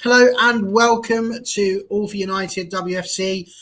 Hello and welcome to All for United WFC.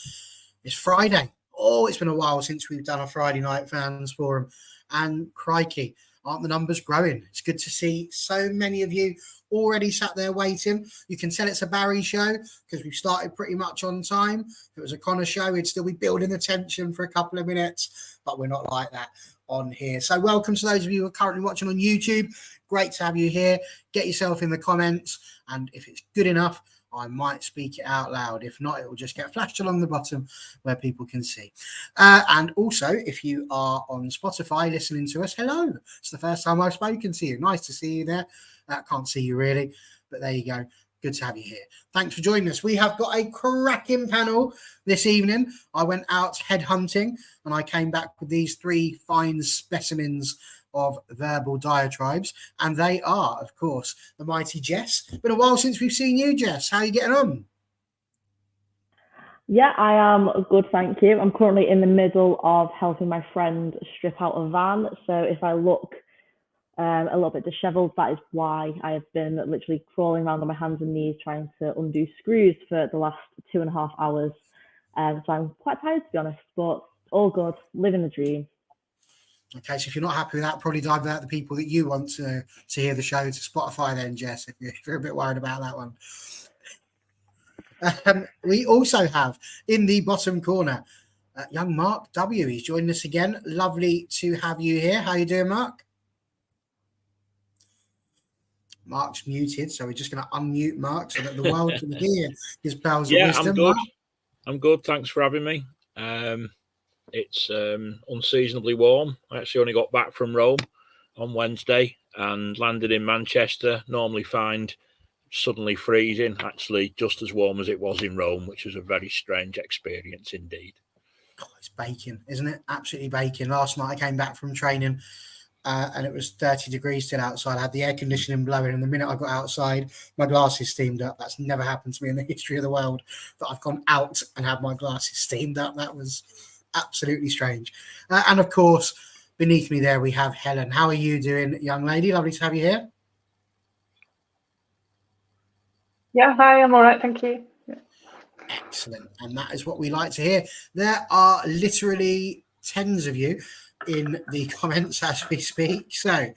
It's Friday. Oh, it's been a while since we've done a Friday night fans forum. And crikey, aren't the numbers growing? It's good to see so many of you already sat there waiting. You can tell it's a Barry show because we've started pretty much on time. If it was a Connor show, we'd still be building the tension for a couple of minutes, but we're not like that on here. So welcome to those of you who are currently watching on YouTube. Great to have you here. Get yourself in the comments, and if it's good enough, I might speak it out loud. If not, it will just get flashed along the bottom where people can see. And also, if you are on Spotify listening to us, hello. It's the first time I've spoken to you. Nice to see you there. Can't see you really, but there you go. Good to have you here. Thanks for joining us. We have got a cracking panel this evening. I went out headhunting and I came back with these three fine specimens of verbal diatribes, and they are, of course, the mighty Jess. Been a while since we've seen you, Jess. How are you getting on? Yeah, I am good, thank you. I'm currently in the middle of helping my friend strip out a van, so if I look a little bit disheveled, that is why. I have been literally crawling around on my hands and knees trying to undo screws for the last 2.5 hours. So I'm quite tired, to be honest, but all good, living the dream. Okay, so if you're not happy with that, probably divert the people that you want to hear the show to Spotify then, Jess, if you're a bit worried about that one. We also have in the bottom corner, young Mark W. He's joining us again. Lovely to have you here. How you doing, Mark? Mark's muted, so we're just going to unmute Mark so that the world can hear his pearls of wisdom. I'm good. I'm good. Thanks for having me. It's unseasonably warm. I actually only got back from Rome on Wednesday and landed in Manchester. Normally find suddenly freezing, actually just as warm as it was in Rome, which was a very strange experience indeed. Oh, it's baking, isn't it? Absolutely baking. Last night I came back from training and it was 30 degrees still outside. I had the air conditioning blowing, and the minute I got outside, my glasses steamed up. That's never happened to me in the history of the world, that I've gone out and had my glasses steamed up. That was absolutely strange. And of course, beneath me there we have Helen. How are you doing, young lady? Lovely to have you here. Yeah, hi, I'm all right, thank you. Excellent. And that is what we like to hear. There are literally tens of you in the comments as we speak. So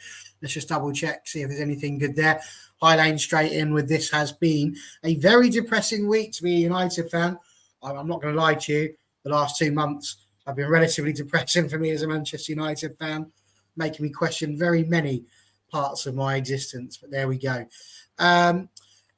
let's just double check, see if there's anything good there. High Lane straight in with this has been a very depressing week to be a United fan. I'm not going to lie to you. The last 2 months have been relatively depressing for me as a Manchester United fan, making me question very many parts of my existence. But there we go.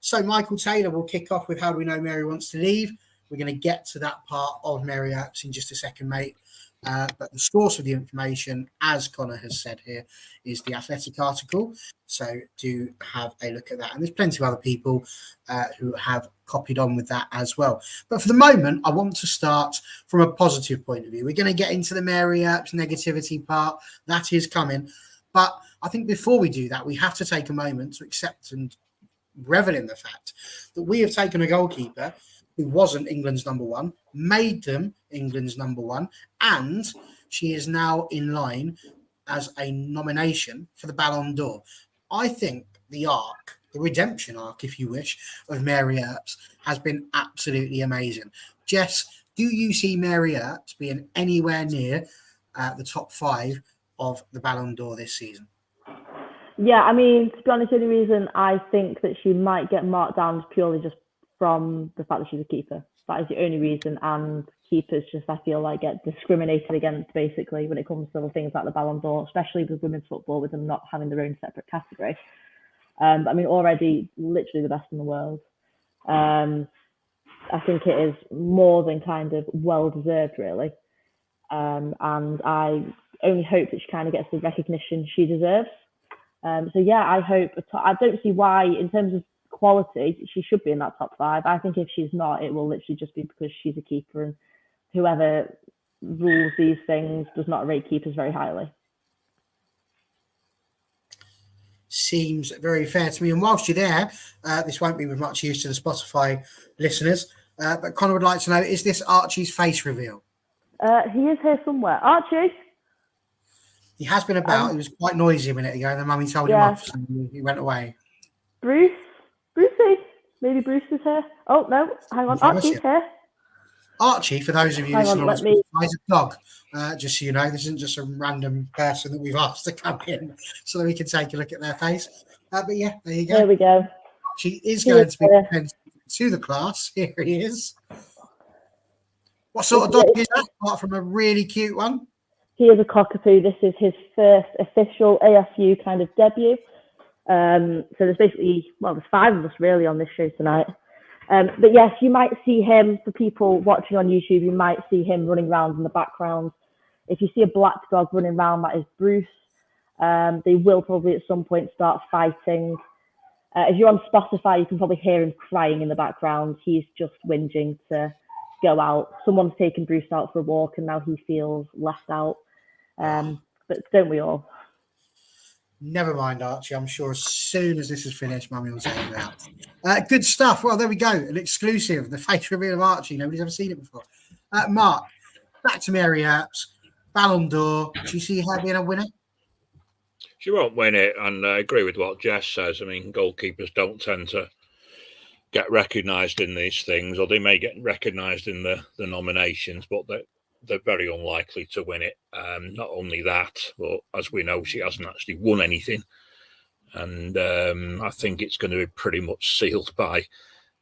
So Michael Taylor will kick off with how do we know Mary wants to leave. We're going to get to that part of Mary Earps in just a second, mate. But the source of the information, as Connor has said here, is the Athletic article. So do have a look at that. And there's plenty of other people who have copied on with that as well. But for the moment, I want to start from a positive point of view. We're going to get into the Mary Earps negativity part. That is coming. But I think before we do that, we have to take a moment to accept and revel in the fact that we have taken a goalkeeper who wasn't England's number one, made them England's number one, and she is now in line as a nomination for the Ballon d'Or. I think the arc, the redemption arc, if you wish, of Mary Earps has been absolutely amazing. Jess, do you see Mary Earps being anywhere near the top 5 of the Ballon d'Or this season? Yeah, I mean, to be honest, the only reason I think that she might get marked down is purely just from the fact that she's a keeper. That is the only reason, and keepers just, I feel like, get discriminated against, basically, when it comes to things like the Ballon d'Or, especially with women's football, with them not having their own separate category. I mean, already literally the best in the world. I think it is more than kind of well-deserved, really. And I only hope that she kind of gets the recognition she deserves. So yeah, I hope. I don't see why, in terms of quality, she should be in that top 5. I think if she's not, it will literally just be because she's a keeper, and whoever rules these things does not rate keepers very highly. Seems very fair to me. And whilst you're there, this won't be with much use to the Spotify listeners, but Connor would like to know, is this Archie's face reveal? He is here somewhere. Archie? He has been about. He was quite noisy a minute ago, and then Mummy told him off, so he went away. Brucey? maybe Bruce is here. Oh, no, hang on. Archie's here. Archie, for those of you Hang listening on, on Spotify, is a dog. Just so you know, this isn't just some random person that we've asked to come in so that we can take a look at their face. But yeah, there you go. There we go. Archie is going to be presented to the class. Here he is. What sort of dog is that, apart from a really cute one? He is a cockapoo. This is his first official AFU kind of debut. So there's basically, well, there's 5 of us really on this show tonight. But yes, you might see him, for people watching on YouTube, you might see him running around in the background. If you see a black dog running around, that is Bruce. They will probably at some point start fighting. If you're on Spotify, you can probably hear him crying in the background. He's just whinging to go out. Someone's taken Bruce out for a walk and now he feels left out. But don't we all? Never mind, Archie. I'm sure as soon as this is finished, Mummy will take you out. Good stuff. Well, there we go. An exclusive. The face reveal of Archie. Nobody's ever seen it before. Mark, back to Mary Earps. Ballon d'Or. Do you see her being a winner? She won't win it, and I agree with what Jess says. I mean, goalkeepers don't tend to get recognised in these things, or they may get recognised in the nominations, but they're very unlikely to win it. Not only that, but as we know, she hasn't actually won anything. And I think it's going to be pretty much sealed by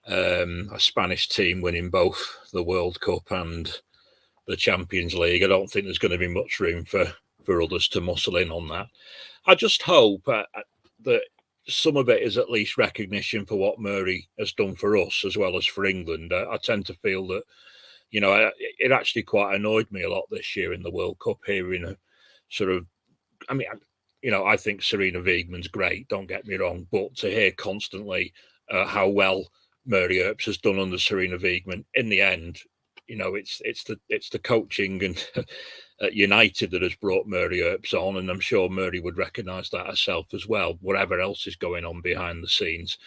a Spanish team winning both the World Cup and the Champions League. I don't think there's going to be much room for others to muscle in on that. I just hope that some of it is at least recognition for what Mary has done for us as well as for England. I tend to feel that, you know, it actually quite annoyed me a lot this year in the World Cup, hearing a sort of, I mean, you know, I think Serena Wiegman's great, don't get me wrong, but to hear constantly how well Mary Earps has done under Serena Wiegman, in the end, you know, it's the coaching and at United that has brought Mary Earps on, and I'm sure Mary would recognise that herself as well, whatever else is going on behind the scenes.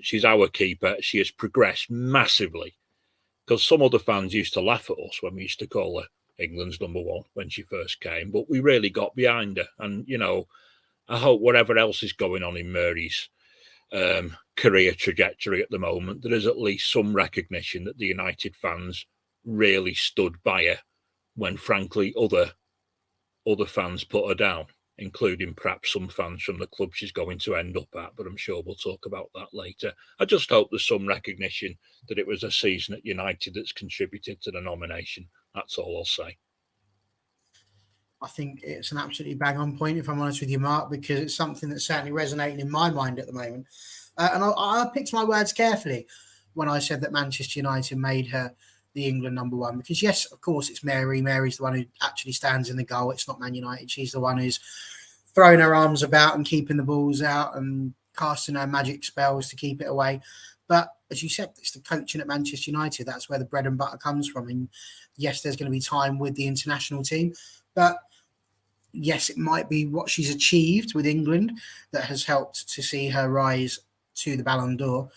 She's our keeper. She has progressed massively, because some other fans used to laugh at us when we used to call her England's number 1 when she first came, but we really got behind her. And, you know, I hope whatever else is going on in Mary's career trajectory at the moment, there is at least some recognition that the United fans really stood by her when, frankly, other fans put her down, including perhaps some fans from the club she's going to end up at, but I'm sure we'll talk about that later. I just hope there's some recognition that it was a season at United that's contributed to the nomination. That's all I'll say. I think it's an absolutely bang on point, if I'm honest with you, Mark, because it's something that's certainly resonating in my mind at the moment. And I picked my words carefully when I said that Manchester United made her the England number 1, because yes, of course, it's Mary. Mary's the one who actually stands in the goal. It's not Man United. She's the one who's throwing her arms about and keeping the balls out and casting her magic spells to keep it away. But as you said, it's the coaching at Manchester United. That's where the bread and butter comes from. And yes, there's going to be time with the international team, but yes, it might be what she's achieved with England that has helped to see her rise to the Ballon d'Or.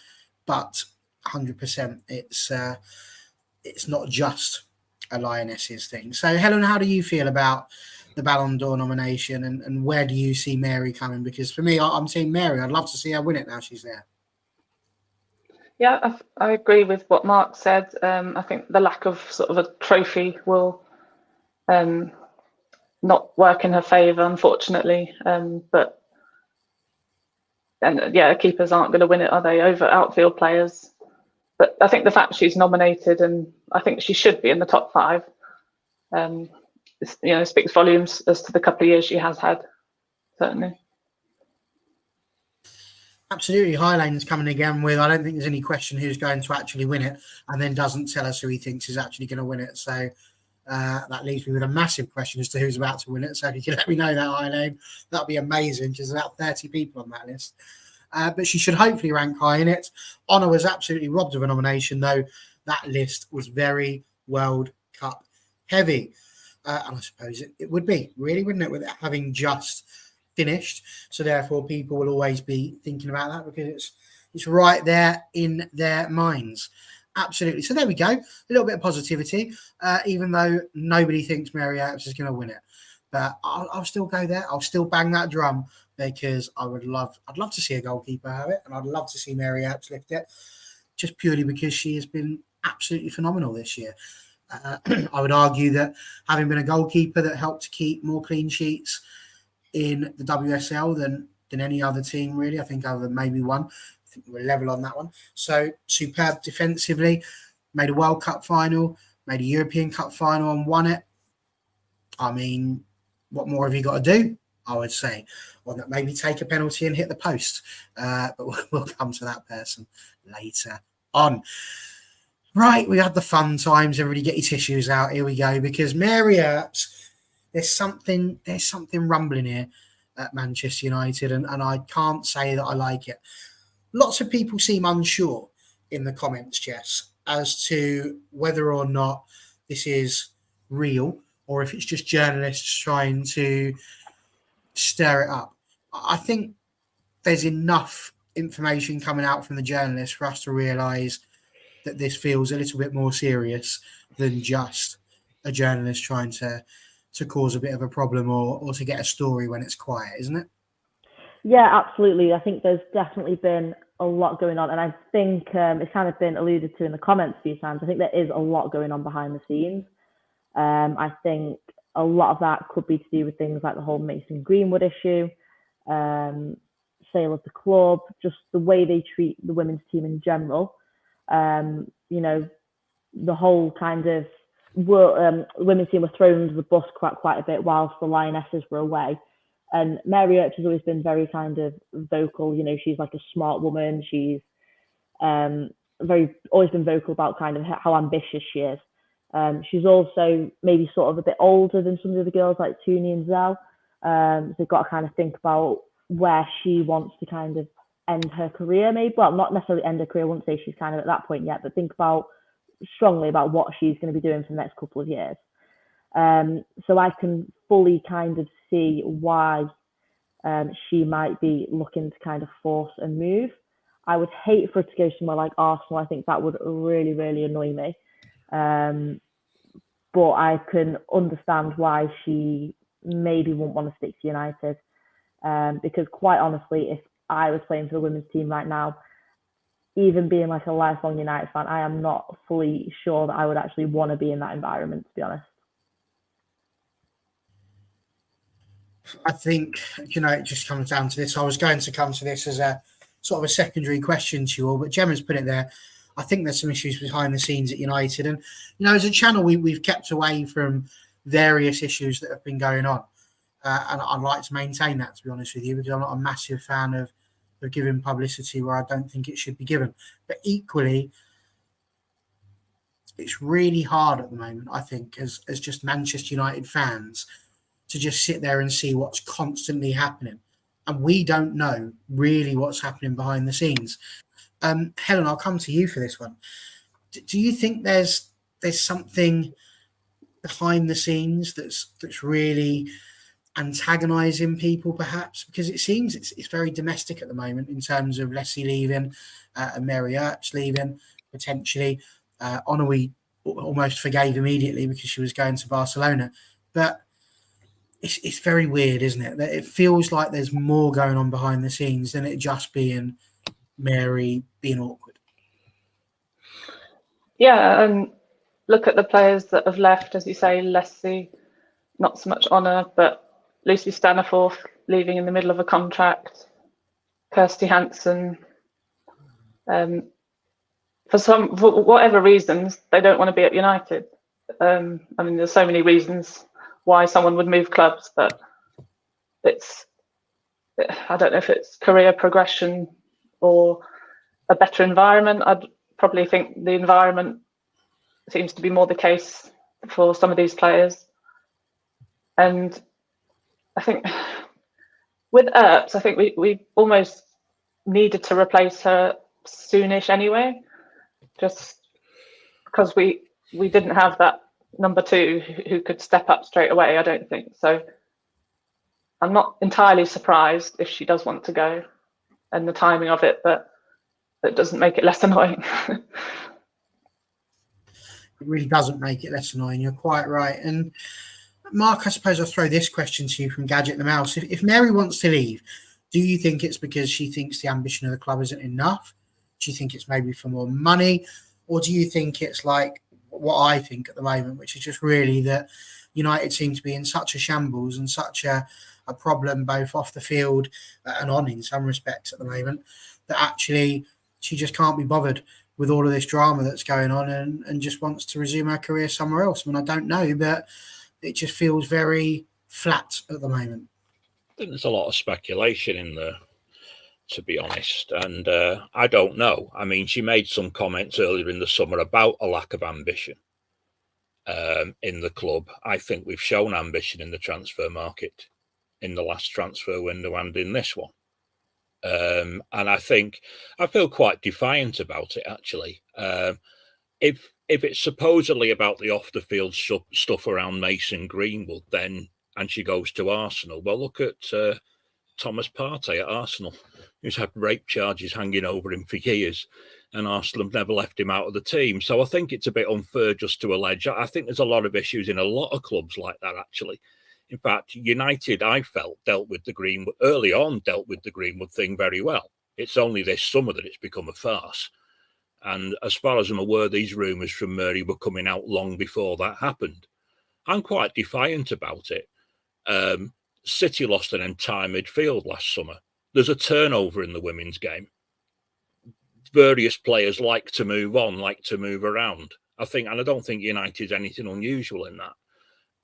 But 100%, it's not just a Lioness's thing. So, Helen, how do you feel about the Ballon d'Or nomination, and where do you see Mary coming? Because for me, I'm seeing Mary. I'd love to see her win it now she's there. Yeah, I agree with what Mark said. I think the lack of sort of a trophy will not work in her favour, unfortunately. Keepers aren't going to win it, are they, over outfield players? But I think the fact she's nominated, and I think she should be in the top 5, speaks volumes as to the couple of years she has had, certainly. Absolutely. Highlane's coming again with, I don't think there's any question who's going to actually win it, and then doesn't tell us who he thinks is actually going to win it. So that leaves me with a massive question as to who's about to win it. So if you can let me know that, Highlane, that'd be amazing. There's about 30 people on that list. But she should hopefully rank high in it. Honor was absolutely robbed of a nomination, though. That list was very World Cup heavy. And I suppose it would be, really, wouldn't it, with it having just finished. So therefore, people will always be thinking about that because it's right there in their minds. Absolutely. So there we go. A little bit of positivity, even though nobody thinks Mary Earps is going to win it. But I'll still go there. I'll still bang that drum because I'd love to see a goalkeeper have it, and I'd love to see Mary Earps lift it, just purely because she has been absolutely phenomenal this year. I would argue that having been a goalkeeper that helped to keep more clean sheets in the WSL than any other team, really, I think, other than maybe one. I think we're level on that one. So superb defensively, made a World Cup final, made a European Cup final and won it. I mean, what more have you got to do, I would say? Or maybe take a penalty and hit the post. But we'll come to that person later on. Right, we had the fun times. Everybody get your tissues out. Here we go. Because Mary Earps, there's something rumbling here at Manchester United, and I can't say that I like it. Lots of people seem unsure in the comments, Jess, as to whether or not this is real or if it's just journalists trying to stir it up. I think there's enough information coming out from the journalists for us to realise that this feels a little bit more serious than just a journalist trying to cause a bit of a problem or to get a story when it's quiet, isn't it? Yeah, absolutely. I think there's definitely been a lot going on, and I think it's kind of been alluded to in the comments a few times. I think there is a lot going on behind the scenes. I think a lot of that could be to do with things like the whole Mason Greenwood issue, sale of the club, just the way they treat the women's team in general. You know, the whole kind of women's team were thrown under the bus quite a bit whilst the Lionesses were away. And Mary Earps has always been very kind of vocal. You know, she's like a smart woman. She's always been vocal about kind of how ambitious she is. She's also maybe sort of a bit older than some of the other girls like Tuni and Zell. So they've got to kind of think about where she wants to kind of end her career, maybe. Well, not necessarily end her career. I wouldn't say she's kind of at that point yet, but think strongly about what she's going to be doing for the next couple of years. So I can fully kind of see why she might be looking to kind of force a move. I would hate for her to go somewhere like Arsenal. I think that would really, really annoy me. But I can understand why she maybe won't want to stick to United. Because quite honestly, if I was playing for the women's team right now, even being like a lifelong United fan, I am not fully sure that I would actually want to be in that environment, to be honest. I think, it just comes down to this. I was going to come to this as a sort of a secondary question to you all, but Gemma's put it there. I think there's some issues behind the scenes at United. And, as a channel, we've kept away from various issues that have been going on. And I'd like to maintain that, to be honest with you, because I'm not a massive fan of giving publicity where I don't think it should be given. But equally, it's really hard at the moment, I think, as just Manchester United fans, to just sit there and see what's constantly happening. And we don't know really what's happening behind the scenes. Helen, I'll come to you for this one. Do you think there's something behind the scenes that's really antagonizing people, perhaps? Because it seems it's very domestic at the moment in terms of Leslie leaving and Mary Earps leaving, potentially. Honor we almost forgave immediately because she was going to Barcelona. But it's very weird, isn't it? That it feels like there's more going on behind the scenes than it just being Mary being awkward. Yeah, and look at the players that have left, as you say, Leslie, not so much Honor, but Lucy Staniforth leaving in the middle of a contract, Kirsty Hansen. For whatever reasons, they don't want to be at United. There's so many reasons why someone would move clubs, but I don't know if it's career progression or a better environment. I'd probably think the environment seems to be more the case for some of these players. And I think with Earps, I think we almost needed to replace her soonish anyway, just because we didn't have that number two who could step up straight away, I don't think. So I'm not entirely surprised if she does want to go and the timing of it, but it doesn't make it less annoying. It really doesn't make it less annoying. You're quite right. And Mark, I suppose I'll throw this question to you from Gadget the Mouse. If Mary wants to leave, Do you think it's because she thinks the ambition of the club isn't enough? Do you think it's maybe for more money? Or do you think it's like what I think at the moment, which is just really that United seem to be in such a shambles and such a problem both off the field and on in some respects at the moment, that actually she just can't be bothered with all of this drama that's going on and just wants to resume her career somewhere else. I mean, I don't know, but it just feels very flat at the moment. I think there's a lot of speculation in there, to be honest. And I don't know. I mean, she made some comments earlier in the summer about a lack of ambition in the club. I think we've shown ambition in the transfer market in the last transfer window and in this one. And I think I feel quite defiant about it, actually. If it's supposedly about the off the field stuff around Mason Greenwood, then and she goes to Arsenal, well, look at Thomas Partey at Arsenal, who's had rape charges hanging over him for years, and Arsenal have never left him out of the team. So I think it's a bit unfair just to allege. I think there's a lot of issues in a lot of clubs like that, actually. In fact, United, I felt, dealt with the Greenwood thing very well. It's only this summer that it's become a farce. And as far as I'm aware, these rumours from Mary were coming out long before that happened. I'm quite defiant about it. City lost an entire midfield last summer. There's a turnover in the women's game. Various players like to move on, like to move around. I don't think United's anything unusual in that.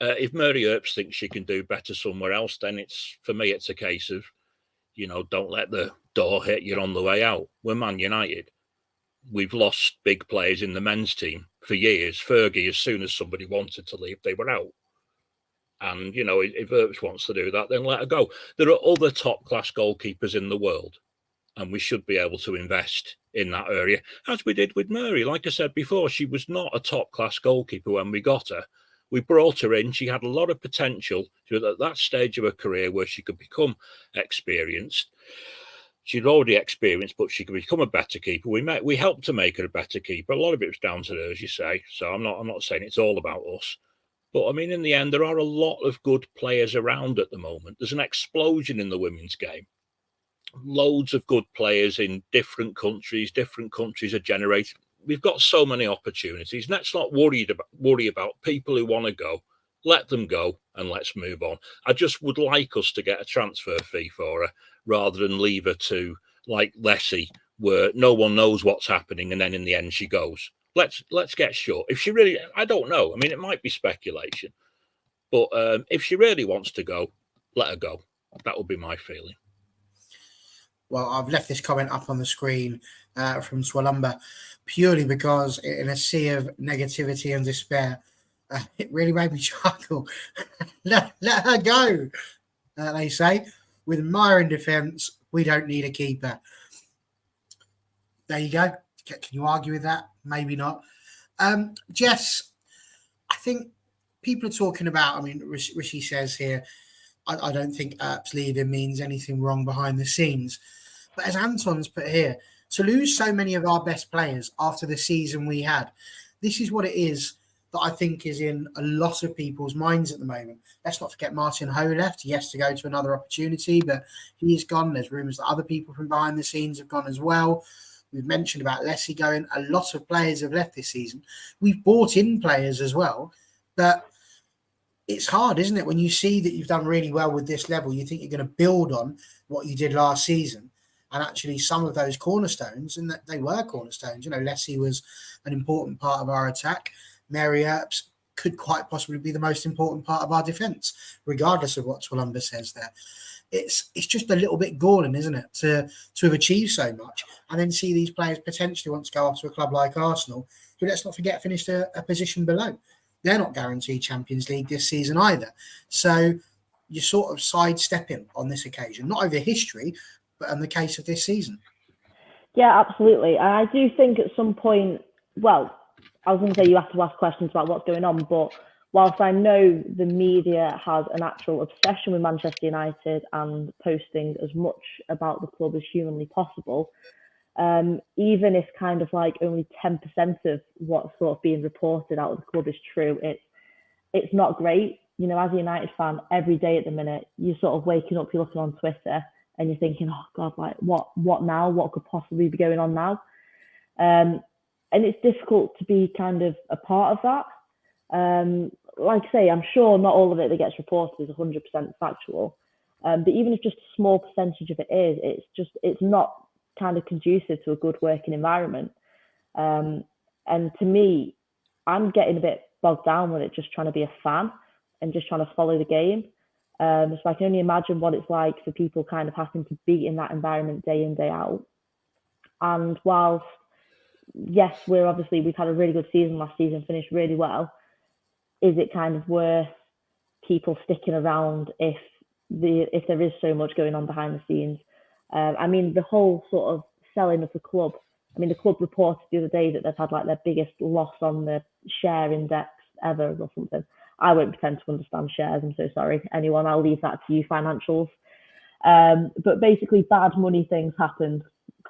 If Mary Earps thinks she can do better somewhere else, then for me, it's a case of, don't let the door hit you on the way out. We're Man United. We've lost big players in the men's team for years. Fergie, as soon as somebody wanted to leave, they were out. And, if Earps wants to do that, then let her go. There are other top-class goalkeepers in the world, and we should be able to invest in that area, as we did with Mary. Like I said before, she was not a top-class goalkeeper when we got her. We brought her in. She had a lot of potential. She was at that stage of her career where she could become experienced. She'd already experienced, but she could become a better keeper. We helped to make her a better keeper. A lot of it was down to her, as you say. So I'm not saying it's all about us. But I mean, in the end, there are a lot of good players around at the moment. There's an explosion in the women's game. Loads of good players in different countries. Different countries are generating. We've got so many opportunities. Let's not worry about people who want to go. Let them go and let's move on. I just would like us to get a transfer fee for her rather than leave her to, like Lessie, where no one knows what's happening and then in the end she goes. Let's get sure. If she really, I don't know. I mean, it might be speculation. But if she really wants to go, let her go. That would be my feeling. Well, I've left this comment up on the screen from Swalumba purely because in a sea of negativity and despair, it really made me chuckle. let her go, they say. With Maya in defence, we don't need a keeper. There you go. Can you argue with that? Maybe not. Jess, I think people are talking about, I mean, Rishi says here, I don't think Earps leaving means anything wrong behind the scenes. But as Anton's put here, to lose so many of our best players after the season we had, this is what it is that I think is in a lot of people's minds at the moment. Let's not forget Martin Ho left. He has to go to another opportunity, but he's gone. There's rumours that other people from behind the scenes have gone as well. We've mentioned about Lessie going. A lot of players have left this season. We've bought in players as well, but it's hard, isn't it? When you see that you've done really well with this level, you think you're going to build on what you did last season. And actually some of those cornerstones, and they were cornerstones, Lessie was an important part of our attack. Mary Earps could quite possibly be the most important part of our defence, regardless of what Swalumba says there. It's just a little bit galling, isn't it, to have achieved so much and then see these players potentially want to go off to a club like Arsenal, who, let's not forget, finished a position below. They're not guaranteed Champions League this season either. So you're sort of sidestepping on this occasion, not over history, but in the case of this season. Yeah, absolutely. And I do think at some point, well, I was going to say you have to ask questions about what's going on, but whilst I know the media has an actual obsession with Manchester United and posting as much about the club as humanly possible, even if kind of like only 10% of what's sort of being reported out of the club is true, it's not great. As a United fan, every day at the minute, you're sort of waking up, you're looking on Twitter, and you're thinking, oh God, like what now? What could possibly be going on now? And it's difficult to be kind of a part of that. Like I say, I'm sure not all of it that gets reported is 100% factual. But even if just a small percentage of it is, it's not kind of conducive to a good working environment. And to me, I'm getting a bit bogged down with it, just trying to be a fan and just trying to follow the game. So I can only imagine what it's like for people kind of having to be in that environment day in, day out. And whilst, yes, we've had a really good season last season, finished really well, is it kind of worth people sticking around if there is so much going on behind the scenes? I mean, the whole sort of selling of the club. I mean, the club reported the other day that they've had like their biggest loss on the share index ever or something. I won't pretend to understand shares. I'm so sorry. Anyone, I'll leave that to you financials. But basically, bad money things happened.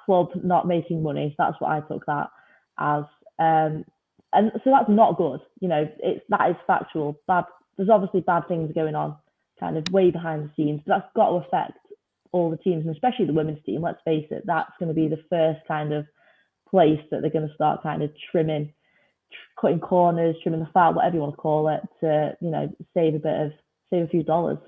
Club not making money. That's what I took that as. And so that's not good. You know, that is factual. There's obviously bad things going on, kind of way behind the scenes. But that's got to affect all the teams, and especially the women's team. Let's face it, that's going to be the first kind of place that they're going to start kind of cutting corners, trimming the fat, whatever you want to call it, to, you know, save a few dollars.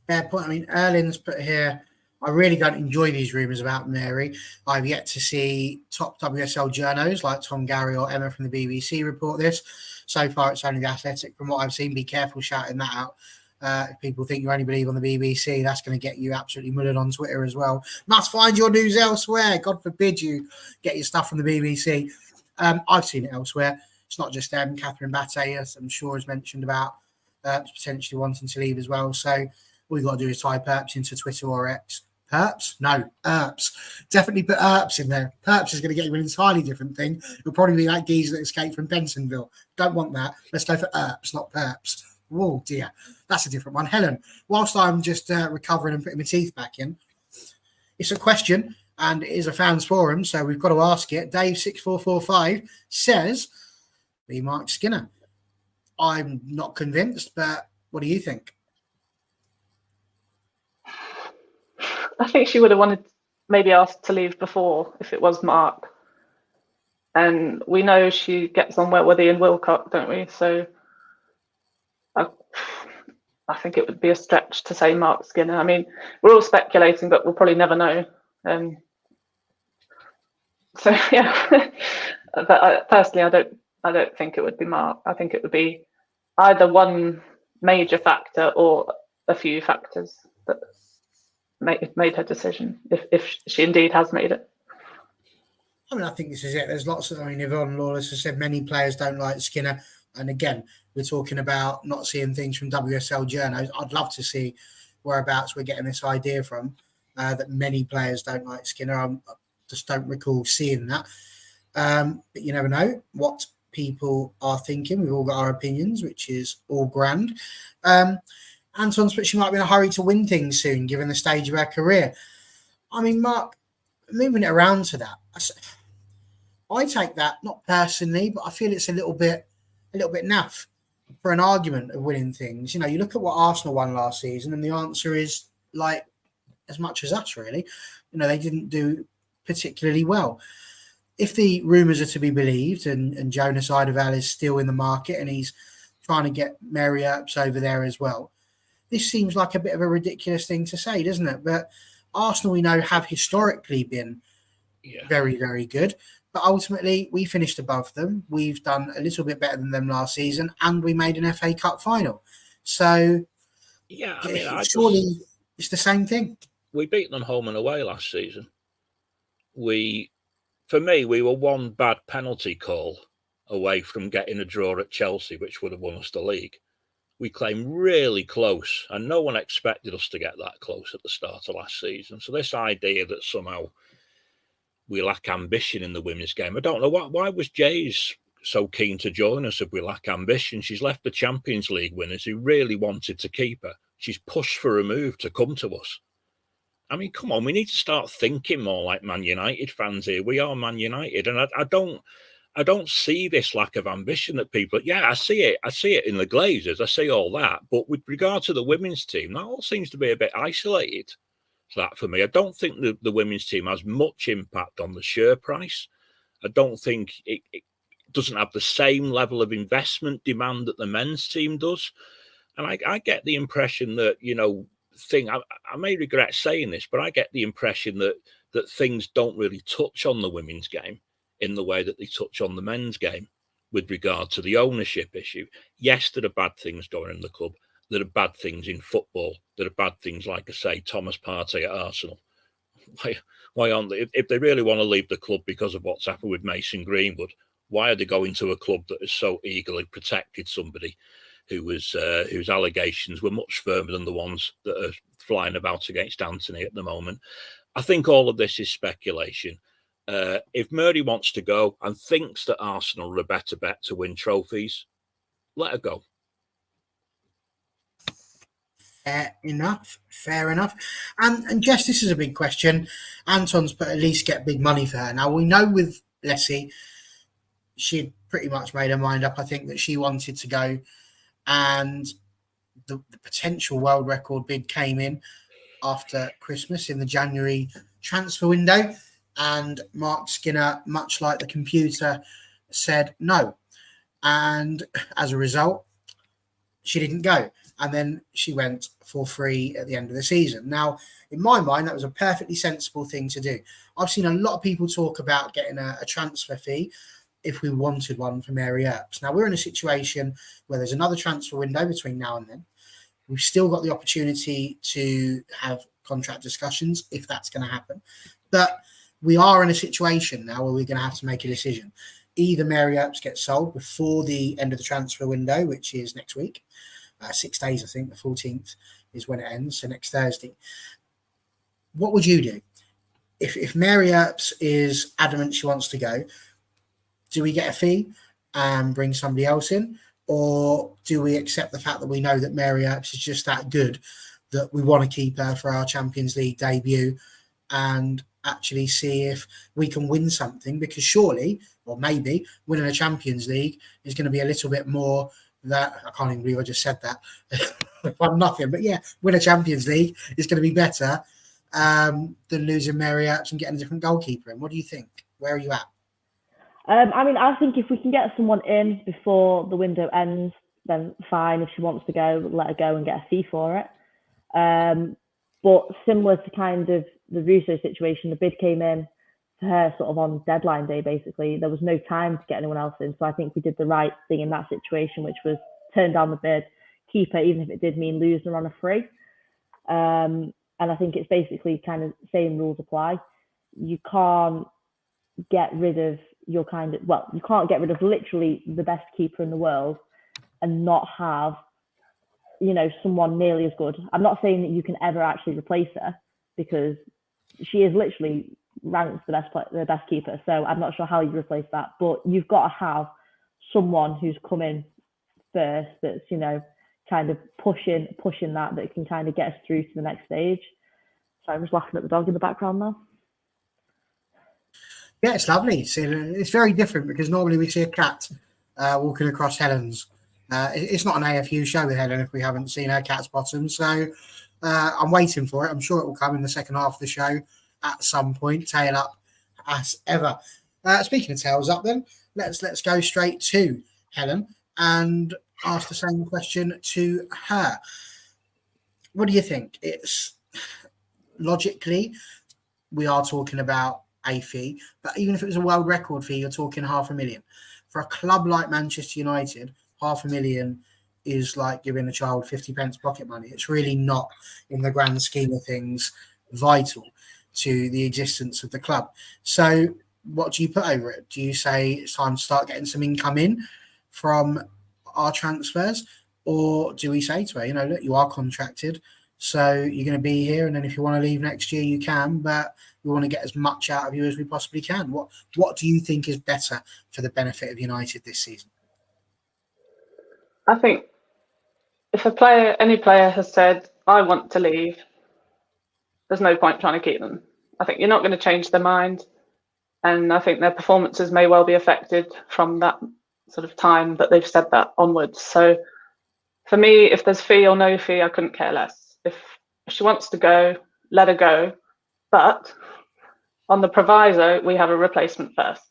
Fair point. I mean, Erlin's put here, I really don't enjoy these rumours about Mary. I've yet to see top WSL journos like Tom Gary or Emma from the BBC report this. So far, it's only The Athletic from what I've seen. Be careful shouting that out. If people think you only believe on the BBC, that's going to get you absolutely mullered on Twitter as well. Must find your news elsewhere. God forbid you get your stuff from the BBC. I've seen it elsewhere. It's not just them. Catherine Batte, as I'm sure, has mentioned about potentially wanting to leave as well. So all you've got to do is type Earps into Twitter or X. Perps? No, Earps. Definitely put Earps in there. Perps is going to get you an entirely different thing. It'll probably be that geezer that escaped from Bensonville. Don't want that. Let's go for Earps, not Perps. Oh dear, that's a different one. Helen, whilst I'm just recovering and putting my teeth back in, it's a question and it is a fans forum, so we've got to ask it. Dave6445 says, be Mark Skinner. I'm not convinced, but what do you think? I think she would have wanted maybe asked to leave before if it was Mark. And we know she gets on well with Ian Wilcock, don't we? So I think it would be a stretch to say Mark Skinner. I mean, we're all speculating, but we'll probably never know. So yeah, but personally, I don't think it would be Mark. I think it would be either one major factor or a few factors that made her decision, if she indeed has made it. I mean, I think this is it. There's lots of, I mean, Yvonne Lawless has said many players don't like Skinner. And again, we're talking about not seeing things from WSL journos. I'd love to see whereabouts we're getting this idea from, that many players don't like Skinner. I just don't recall seeing that. But you never know what people are thinking. We've all got our opinions, which is all grand. Anton's but she might be in a hurry to win things soon, given the stage of her career. I mean, Mark, moving it around to that, I take that not personally, but I feel it's a little bit naff for an argument of winning things. You know, you look at what Arsenal won last season, and the answer is like as much as us, really. You know, they didn't do particularly well. If the rumours are to be believed, and Jonas Eidevall is still in the market and he's trying to get Mary Earps over there as well, this seems like a bit of a ridiculous thing to say, doesn't it? But Arsenal, we know, have historically been very, very good. But ultimately, we finished above them. We've done a little bit better than them last season, and we made an FA Cup final. So, yeah, I mean, surely it's the same thing. We beat them home and away last season. For me, we were one bad penalty call away from getting a draw at Chelsea, which would have won us the league. We came really close, and no one expected us to get that close at the start of last season. So this idea that somehow we lack ambition in the women's game, I don't know why was Jay's so keen to join us if we lack ambition. She's left the Champions League winners who really wanted to keep her. She's pushed for a move to come to us. I mean, come on, we need to start thinking more like Man United fans here. We are Man United, and I don't see this lack of ambition that people. Yeah, I see it. I see it in the Glazers. I see all that. But with regard to the women's team, that all seems to be a bit isolated. That for me, I don't think the women's team has much impact on the share price. I don't think it doesn't have the same level of investment demand that the men's team does. And I get the impression that, I may regret saying this, but I get the impression that things don't really touch on the women's game in the way that they touch on the men's game with regard to the ownership issue. Yes, there are bad things going in the club. There are bad things in football. There are bad things, like I say, Thomas Partey at Arsenal. Why aren't they? If they really want to leave the club because of what's happened with Mason Greenwood, why are they going to a club that has so eagerly protected somebody whose allegations were much firmer than the ones that are flying about against Anthony at the moment? I think all of this is speculation. If Mary wants to go and thinks that Arsenal are a better bet to win trophies, let her go. Fair enough. And Jess, this is a big question. Anton's put at least get big money for her. Now, we know with Lessie, she'd pretty much made her mind up. I think that she wanted to go, and the potential world record bid came in after Christmas in the January transfer window, and Mark Skinner, much like the computer, said no. And as a result, she didn't go. And then she went for free at the end of the season. Now, in my mind, that was a perfectly sensible thing to do. I've seen a lot of people talk about getting a transfer fee if we wanted one for Mary Earps. Now, we're in a situation where there's another transfer window between now and then. We've still got the opportunity to have contract discussions if that's going to happen. But we are in a situation now where we're going to have to make a decision. Either Mary Earps gets sold before the end of the transfer window, which is next week. 6 days, I think, the 14th is when it ends, so next Thursday. What would you do? If Mary Earps is adamant she wants to go, do we get a fee and bring somebody else in? Or do we accept the fact that we know that Mary Earps is just that good that we want to keep her for our Champions League debut and actually see if we can win something? Because surely, or maybe, winning a Champions League is going to be a little bit more that, I can't even believe I just said that. Won nothing, but yeah, win a Champions League is going to be better than losing Mary Earps and getting a different goalkeeper in. What do you think? Where are you at? I think if we can get someone in before the window ends, then fine. If she wants to go, let her go and get a fee for it. But similar to kind of the Russo situation, the bid came in for her sort of on deadline day, basically. There was no time to get anyone else in. So I think we did the right thing in that situation, which was turn down the bid, keep her, even if it did mean losing her on a free. And I think it's basically kind of same rules apply. You can't get rid of you can't get rid of literally the best keeper in the world and not have, someone nearly as good. I'm not saying that you can ever actually replace her, because she is literally ranked the best keeper. So I'm not sure how you replace that, but you've got to have someone who's come in first that's, kind of pushing that can kind of get us through to the next stage. So I'm just laughing at the dog in the background now. Yeah, it's lovely. It's very different because normally we see a cat walking across Helen's. It's not an AFU show with Helen if we haven't seen her cat's bottom. So I'm waiting for it. I'm sure it will come in the second half of the show at some point. Tail up as ever. Speaking of tails up, then let's go straight to Helen and ask the same question to her. What do you think? It's logically, we are talking about a fee, but even if it was a world record fee, you're talking $500,000. For a club like Manchester United, $500,000 is like giving a child 50 pence pocket money. It's really not, in the grand scheme of things, vital to the existence of the club. So what do you put over it? Do you say it's time to start getting some income in from our transfers? Or do we say to her, look, you are contracted, so you're going to be here, and then if you want to leave next year, you can, but we want to get as much out of you as we possibly can. What do you think is better for the benefit of United this season? I think if any player has said, I want to leave, there's no point trying to keep them. I think you're not going to change their mind. And I think their performances may well be affected from that sort of time that they've said that onwards. So for me, if there's fee or no fee, I couldn't care less. If she wants to go, let her go. But on the proviso, we have a replacement first.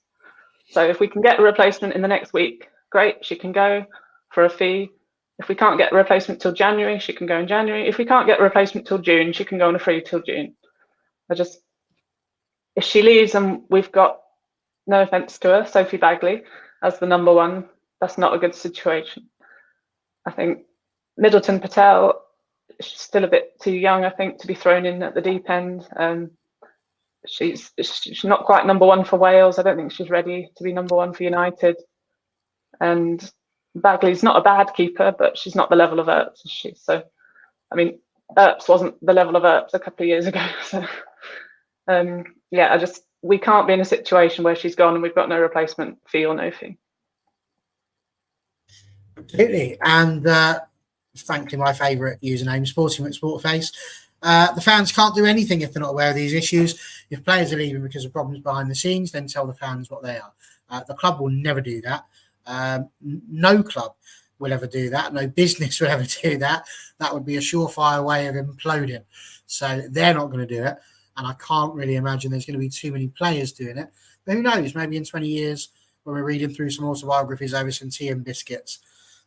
So if we can get a replacement in the next week, great, she can go for a fee. If we can't get a replacement till January, she can go in January. If we can't get a replacement till June, she can go on a free till June. If she leaves and we've got, no offence to her, Sophie Bagley as the number one, that's not a good situation. I think Middleton Patel, she's still a bit too young, I think, to be thrown in at the deep end. She's not quite number one for Wales. I don't think she's ready to be number one for United. And Bagley's not a bad keeper, but she's not the level of Earps, is she? So, I mean, Earps wasn't the level of Earps a couple of years ago. So, we can't be in a situation where she's gone and we've got no replacement, fee or no fee. Absolutely. And frankly, my favourite username, Sporting McSportface. The fans can't do anything if they're not aware of these issues. If players are leaving because of problems behind the scenes, then tell the fans what they are. The club will never do that. No club will ever do that. No business will ever do that. That would be a surefire way of imploding. So they're not going to do it. And I can't really imagine there's going to be too many players doing it. But who knows? Maybe in 20 years, when we're reading through some autobiographies over some tea and biscuits,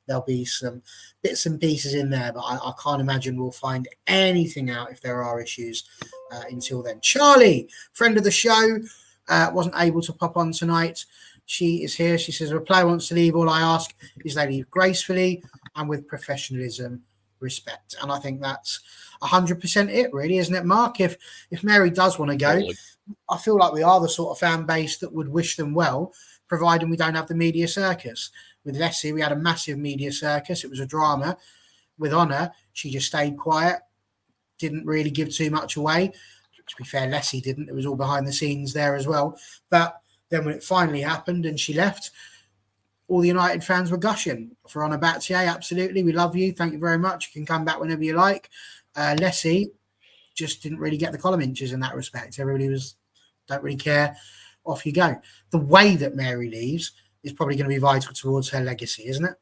there'll be some bits and pieces in there. But I can't imagine we'll find anything out if there are issues until then. Charlie, friend of the show, wasn't able to pop on tonight. She is here. She says, if a player wants to leave, all I ask is they leave gracefully and with professionalism, respect. And I think that's 100% it, really, isn't it, Mark? If Mary does want to go, totally. I feel like we are the sort of fan base that would wish them well, providing we don't have the media circus. With Alessia, we had a massive media circus. It was a drama. With Honor, she just stayed quiet, didn't really give too much away. To be fair, Alessia didn't. It was all behind the scenes there as well. But then when it finally happened and she left, all the United fans were gushing for Honor Battier. Absolutely. We love you. Thank you very much. You can come back whenever you like. Alessia just didn't really get the column inches in that respect. Everybody was, don't really care. Off you go. The way that Mary leaves is probably going to be vital towards her legacy, isn't it?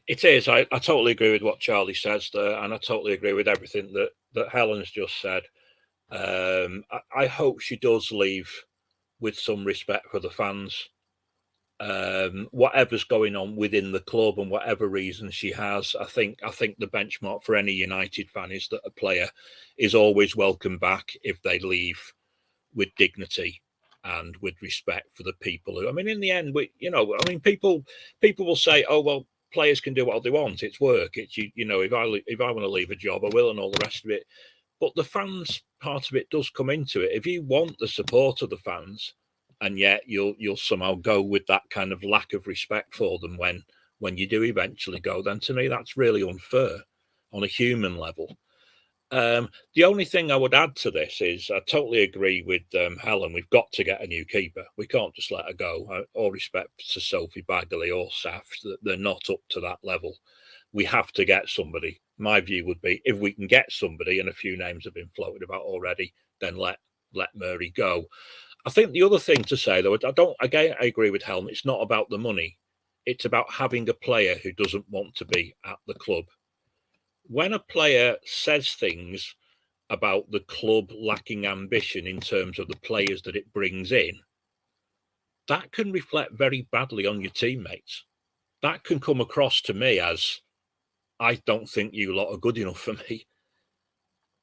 It is. I totally agree with what Charlie says there, and I totally agree with everything that Helen's just said. I hope she does leave with some respect for the fans. Whatever's going on within the club and whatever reason she has, I think the benchmark for any United fan is that a player is always welcome back if they leave with dignity and with respect for the people who, I mean, in the end, people will say, oh, well, players can do what they want. It's work. It's, if I want to leave a job, I will, and all the rest of it. But the fans part of it does come into it. If you want the support of the fans, and yet you'll somehow go with that kind of lack of respect for them when you do eventually go, then to me that's really unfair on a human level. The only thing I would add to this is I totally agree with Helen. We've got to get a new keeper. We can't just let her go. All respect to Sophie Bagley or Saf, they're not up to that level. We have to get somebody. My view would be if we can get somebody, and a few names have been floated about already, then let Mary go. I think the other thing to say, though, I agree with Helen. It's not about the money. It's about having a player who doesn't want to be at the club. When a player says things about the club lacking ambition in terms of the players that it brings in, that can reflect very badly on your teammates. That can come across to me as, I don't think you lot are good enough for me.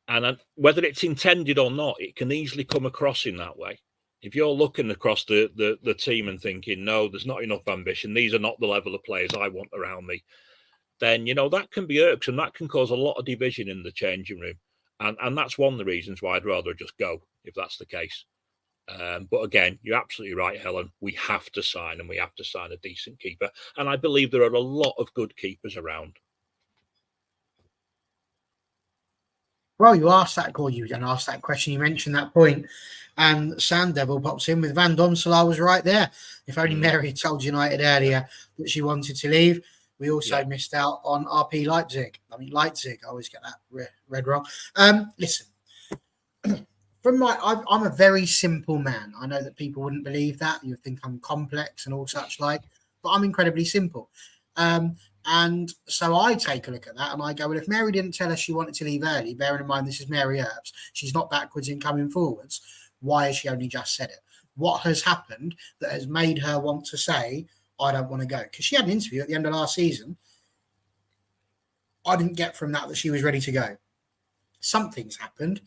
And whether it's intended or not, it can easily come across in that way. If you're looking across the team and thinking, no, there's not enough ambition, these are not the level of players I want around me, then, that can be irksome. That can cause a lot of division in the changing room. And that's one of the reasons why I'd rather just go, if that's the case. But again, you're absolutely right, Helen. We have to sign, and we have to sign a decent keeper. And I believe there are a lot of good keepers around. Well, you asked that question. You mentioned that point. And Sand Devil pops in with Van Domselaar was right there. If only Mary had told United earlier that she wanted to leave. We also missed out on RP Leipzig. I always get that read wrong. Listen, I'm a very simple man. I know that people wouldn't believe that. You think I'm complex and all such like, but I'm incredibly simple. And so I take a look at that and I go, well, if Mary didn't tell us she wanted to leave early, bearing in mind this is Mary Earps, she's not backwards in coming forwards. Why has she only just said it? What has happened that has made her want to say, I don't want to go? Because she had an interview at the end of last season. I didn't get from that she was ready to go. Something's happened.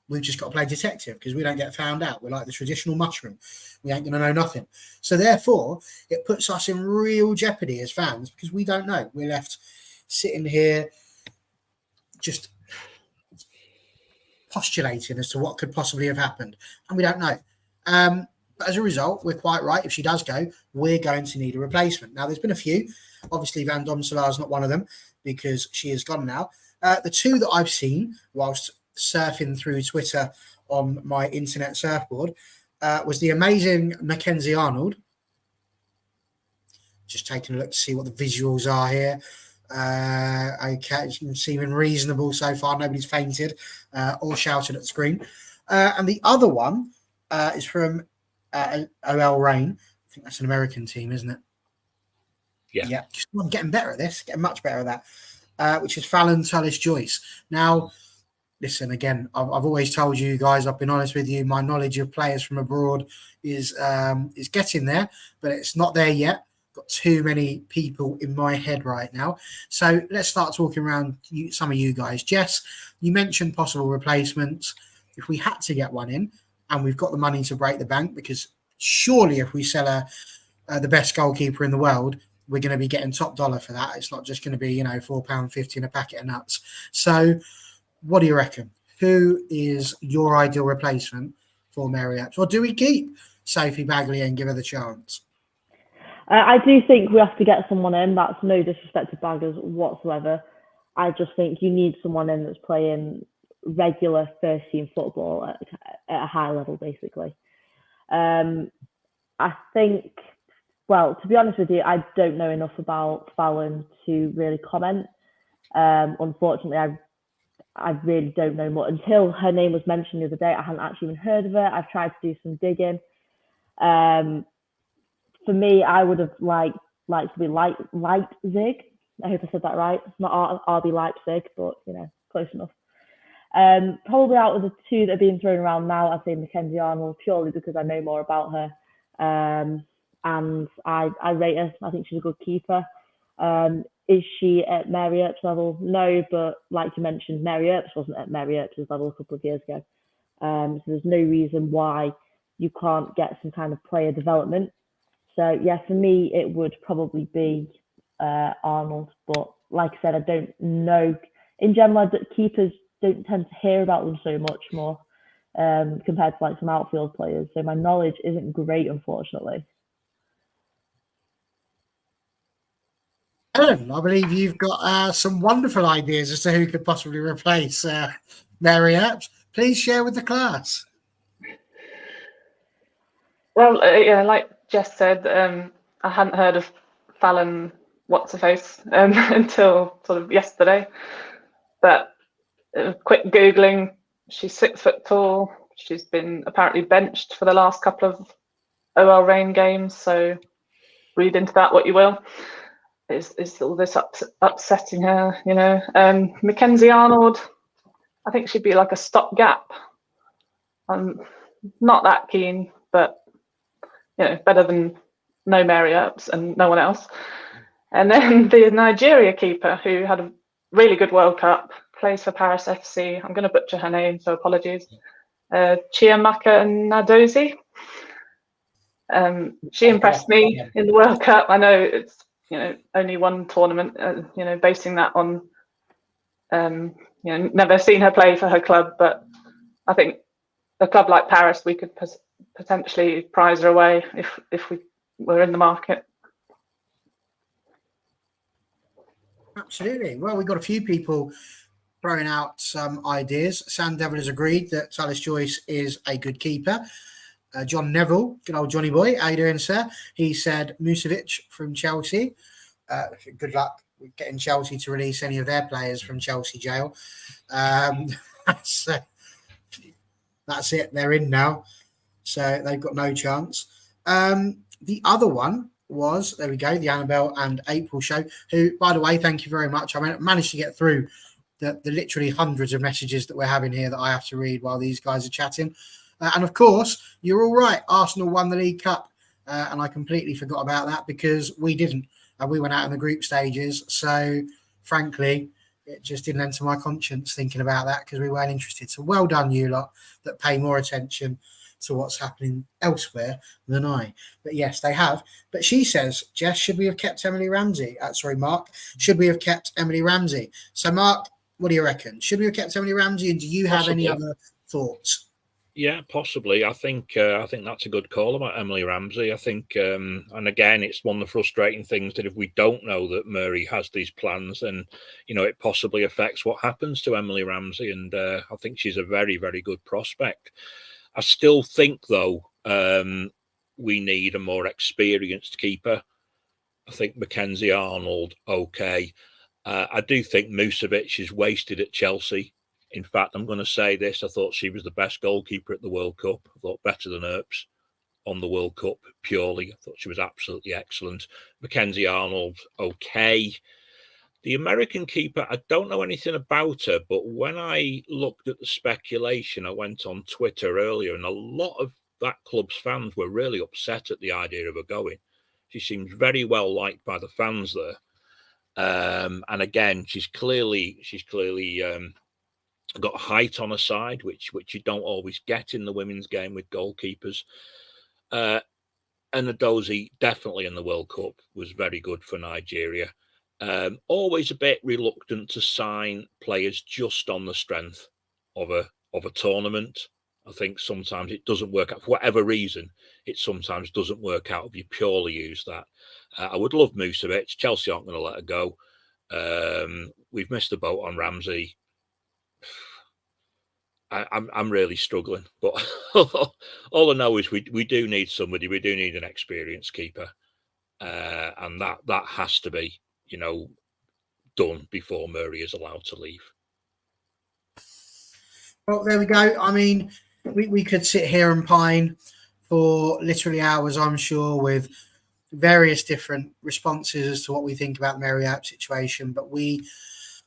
We've just got to play detective because we don't get found out. We're like the traditional mushroom. We ain't going to know nothing. So therefore, it puts us in real jeopardy as fans because we don't know. We're left sitting here just postulating as to what could possibly have happened. And we don't know. But as a result, we're quite right. If she does go, we're going to need a replacement. Now, there's been a few. Obviously, Van Domselaar is not one of them because she is gone now. The two that I've seen whilst surfing through Twitter on my internet surfboard was the amazing Mackenzie Arnold. Just taking a look to see what the visuals are here. Okay, it's seeming reasonable so far. Nobody's fainted or shouted at the screen. And the other one is from OL Reign. I think that's an American team, isn't it? Yeah. I'm getting better at this, getting much better at that, which is Fallon Tullis-Joyce. Now, listen, again, I've always told you guys, I've been honest with you, my knowledge of players from abroad is getting there, but it's not there yet. Got too many people in my head right now. So let's start talking around some of you guys. Jess, you mentioned possible replacements. If we had to get one in and we've got the money to break the bank, because surely if we sell the best goalkeeper in the world, we're going to be getting top dollar for that. It's not just going to be, £4.50 in a packet of nuts. So what do you reckon? Who is your ideal replacement for Mary Earps? Or do we keep Sophie Bagley and give her the chance? I do think we have to get someone in. That's no disrespect to Baggers whatsoever. I just think you need someone in that's playing regular first team football at a high level, basically. I think, well, to be honest with you, I don't know enough about Fallon to really comment. Unfortunately, I really don't know much. Until her name was mentioned the other day, I hadn't actually even heard of her. I've tried to do some digging. For me, I would have liked to be Leipzig. I hope I said that right. It's not RB Leipzig, but close enough. Probably out of the two that are being thrown around now, I'd say Mackenzie Arnold, purely because I know more about her. And I rate her. I think she's a good keeper. Is she at Mary Earps level? No, but like you mentioned, Mary Earps wasn't at Mary Earps level a couple of years ago. So there's no reason why you can't get some kind of player development. So yeah, for me, it would probably be Arnold. But like I said, I don't know. In general, keepers don't tend to hear about them so much more compared to like some outfield players. So my knowledge isn't great, unfortunately. Helen, I believe you've got some wonderful ideas as to who could possibly replace Mary Earps. Please share with the class. Well, yeah, like Jess said, I hadn't heard of Fallon What's-Her-Face until sort of yesterday. But quick Googling, she's 6 foot tall. She's been apparently benched for the last couple of OL Reign games. So read into that what you will. Is all this upsetting her, Mackenzie Arnold, I think she'd be like a stopgap. I'm not that keen, but better than no Mary Earps and no one else. And then the Nigeria keeper, who had a really good World Cup, plays for Paris FC. I'm going to butcher her name, so apologies. Chiamaka Nadozie. She impressed me in the World Cup. I know it's only one tournament. Basing that on never seen her play for her club, but I think a club like Paris, we could potentially prize her away if we were in the market. Absolutely. Well, we've got a few people throwing out some ideas. Sam Devil has agreed that Tullis-Joyce is a good keeper. John Neville, good old Johnny boy. How you doing, sir? He said Musovic from Chelsea. Good luck with getting Chelsea to release any of their players from Chelsea jail. So, That's it. They're in now. So they've got no chance. The other one was, there we go, the Annabelle and April show, who, by the way, thank you very much. I managed to get through the literally hundreds of messages that we're having here that I have to read while these guys are chatting. And of course, you're all right. Arsenal won the League Cup. And I completely forgot about that because we didn't. And we went out in the group stages. So, frankly, it just didn't enter my conscience thinking about that because we weren't interested. So well done, you lot that pay more attention to what's happening elsewhere than I. But yes, they have. But she says, Jess, should we have kept Emily Ramsey? Mark, should we have kept Emily Ramsey? So, Mark, what do you reckon? Should we have kept Emily Ramsey? And do you have any other thoughts? Yeah, possibly. I think that's a good call about Emily Ramsey. I think, and again, it's one of the frustrating things that if we don't know that Mary has these plans, then it possibly affects what happens to Emily Ramsey. And I think she's a very, very good prospect. I still think, though, we need a more experienced keeper. I think Mackenzie Arnold, okay. I do think Musovic is wasted at Chelsea. In fact, I'm going to say this. I thought she was the best goalkeeper at the World Cup. I thought better than Earps on the World Cup, purely. I thought she was absolutely excellent. Mackenzie Arnold, okay. The American keeper, I don't know anything about her, but when I looked at the speculation, I went on Twitter earlier, and a lot of that club's fans were really upset at the idea of her going. She seems very well liked by the fans there. And again, she's clearly got height on her side, which you don't always get in the women's game with goalkeepers. And Adozie, definitely in the World Cup, was very good for Nigeria. Always a bit reluctant to sign players just on the strength of a tournament. I think sometimes it doesn't work out for whatever reason. It sometimes doesn't work out if you purely use that. I would love Musovic. Chelsea aren't going to let her go. We've missed the boat on Ramsey. I'm really struggling, but all I know is we do need somebody. We do need an experienced keeper, and that has to be done before Murray is allowed to leave. Well, there we go. I mean, we could sit here and pine for literally hours, I'm sure, with various different responses as to what we think about the Mary Earps situation, but we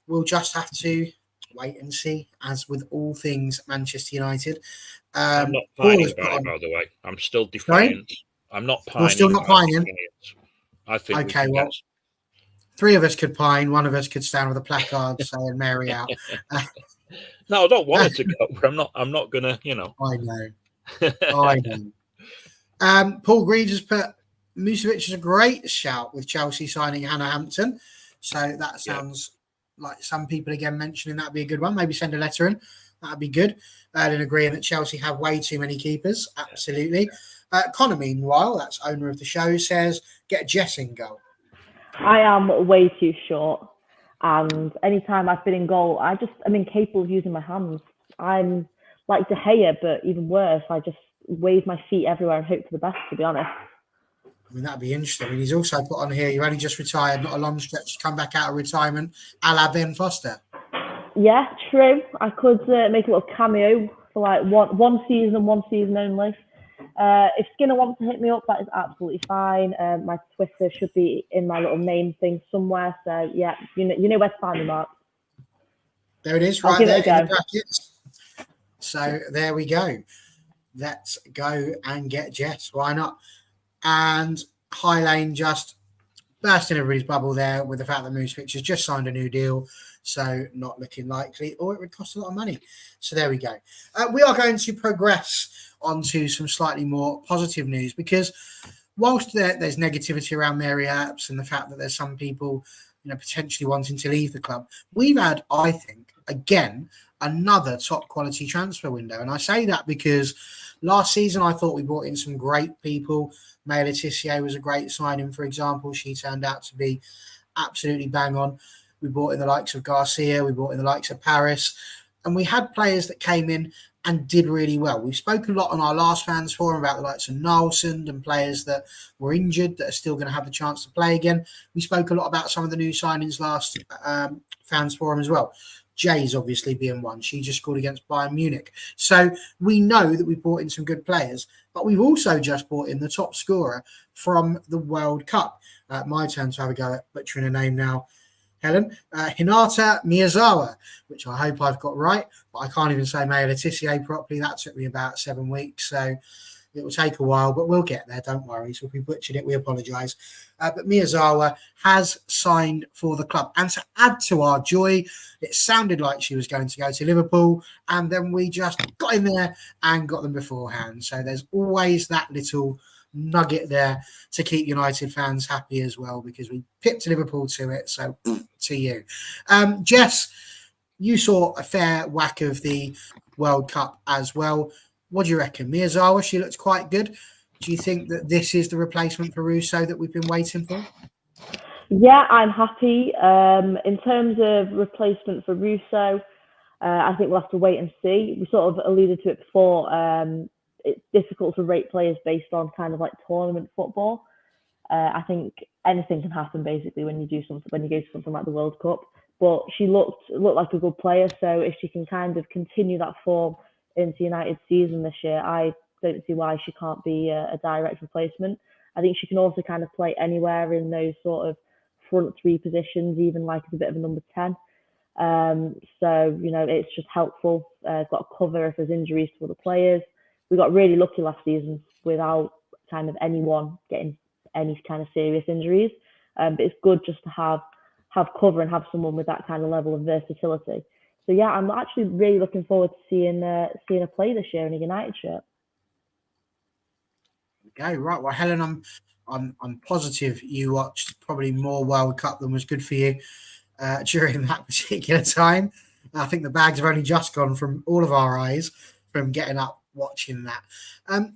will just have to wait and see, as with all things Manchester United. I'm not pining about it, by the way. I'm still defiant. Sorry? I'm not pining. You're still not pining? I think okay, well, three of us could pine. One of us could stand with a placard saying Mary out. No, I don't want her to go, but I'm not gonna, I know. Paul Greaves has put Musovic is a great shout with Chelsea signing Hannah Hampton. So that sounds like some people again mentioning that'd be a good one. Maybe send a letter in. That'd be good. In agreeing that Chelsea have way too many keepers. Absolutely. Connor, meanwhile, that's owner of the show, says get Jess in goal. I am way too short. And anytime I've been in goal, I'm incapable of using my hands. I'm like De Gea, but even worse, I just wave my feet everywhere and hope for the best, to be honest. I mean, that'd be interesting. I mean, he's also put on here, you only just retired, not a long stretch to come back out of retirement, a la Ben Foster. Yeah, true. I could make a little cameo for like one season and one season only. If Skinner wants to hit me up, that is absolutely fine. My Twitter should be in my little name thing somewhere. So, yeah, you know where to find me, Mark. There it is, right there in the brackets. So, there we go. Let's go and get Jess. Why not? And High Lane just bursting everybody's bubble there with the fact that Musovic has just signed a new deal. So not looking likely, or it would cost a lot of money. So there we go. We are going to progress onto some slightly more positive news, because whilst there's negativity around Mary Earps and the fact that there's some people potentially wanting to leave the club, we've had, I think, again, another top quality transfer window. And I say that because last season I thought we brought in some great people. May Letitia was a great signing, for example. She turned out to be absolutely bang on. We brought in the likes of Garcia, we brought in the likes of Paris, and we had players that came in and did really well. We've spoken a lot on our last fans forum about the likes of Nielsen and players that were injured that are still going to have the chance to play again. We spoke a lot about some of the new signings last fans forum as well. Jay's obviously being one. She just scored against Bayern Munich. So we know that we brought in some good players, but we've also just brought in the top scorer from the World Cup. My turn to have a go at butchering a name now, Helen. Hinata Miyazawa, which I hope I've got right, but I can't even say Maya Letitia properly. That took me about 7 weeks, so it will take a while, but we'll get there, don't worry. So if we butchered it, we apologise. But Miyazawa has signed for the club. And to add to our joy, it sounded like she was going to go to Liverpool, and then we just got in there and got them beforehand. So there's always that little nugget there to keep United fans happy as well, because we pipped Liverpool to it. So to you. Jess, you saw a fair whack of the World Cup as well. What do you reckon? Miyazawa, she looks quite good. Do you think that this is the replacement for Russo that we've been waiting for? Yeah, I'm happy. In terms of replacement for Russo, I think we'll have to wait and see. We sort of alluded to it before. It's difficult to rate players based on kind of like tournament football. I think anything can happen basically when you do something, when you go to something like the World Cup. But she looked like a good player, so if she can kind of continue that form into United's season this year, I don't see why she can't be a direct replacement. I think she can also kind of play anywhere in those sort of front three positions, even like as a bit of a number 10. So, you know, it's just helpful. Got a cover if there's injuries to other players. We got really lucky last season without kind of anyone getting any kind of serious injuries. But it's good just to have cover and have someone with that kind of level of versatility. So yeah, I'm actually really looking forward to seeing her play this year in a United shirt. Okay, right. Well, Helen, I'm positive you watched probably more World Cup than was good for you during that particular time. I think the bags have only just gone from all of our eyes from getting up watching that.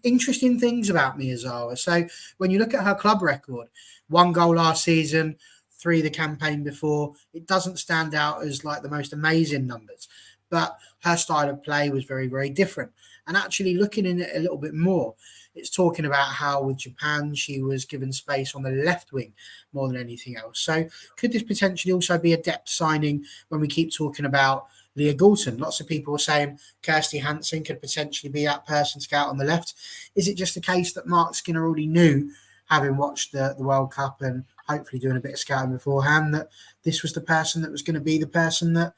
Interesting things about Miyazawa. So when you look at her club record, 1 goal last season, 3 the campaign before, it doesn't stand out as like the most amazing numbers, but her style of play was very, very different. And actually looking in it a little bit more, it's talking about how with Japan, she was given space on the left wing more than anything else. So could this potentially also be a depth signing when we keep talking about Leah Goulton? Lots of people are saying Kirsty Hansen could potentially be that person to go out on the left. Is it just a case that Mark Skinner already knew, having watched the World Cup and hopefully doing a bit of scouting beforehand, that this was the person that was going to be the person that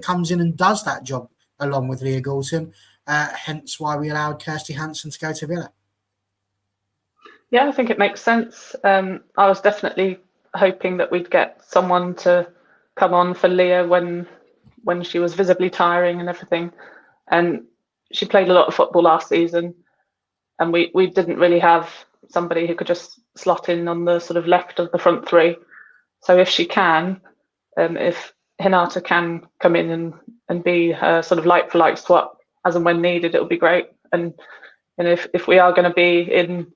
comes in and does that job along with Leah Goulton, hence why we allowed Kirsty Hansen to go to Villa? Yeah, I think it makes sense. I was definitely hoping that we'd get someone to come on for Leah when she was visibly tiring and everything. And she played a lot of football last season, and we didn't really have somebody who could just slot in on the sort of left of the front three. So if she can, if Hinata can come in and be a sort of like for like swap as and when needed, it would be great. And if we are going to be in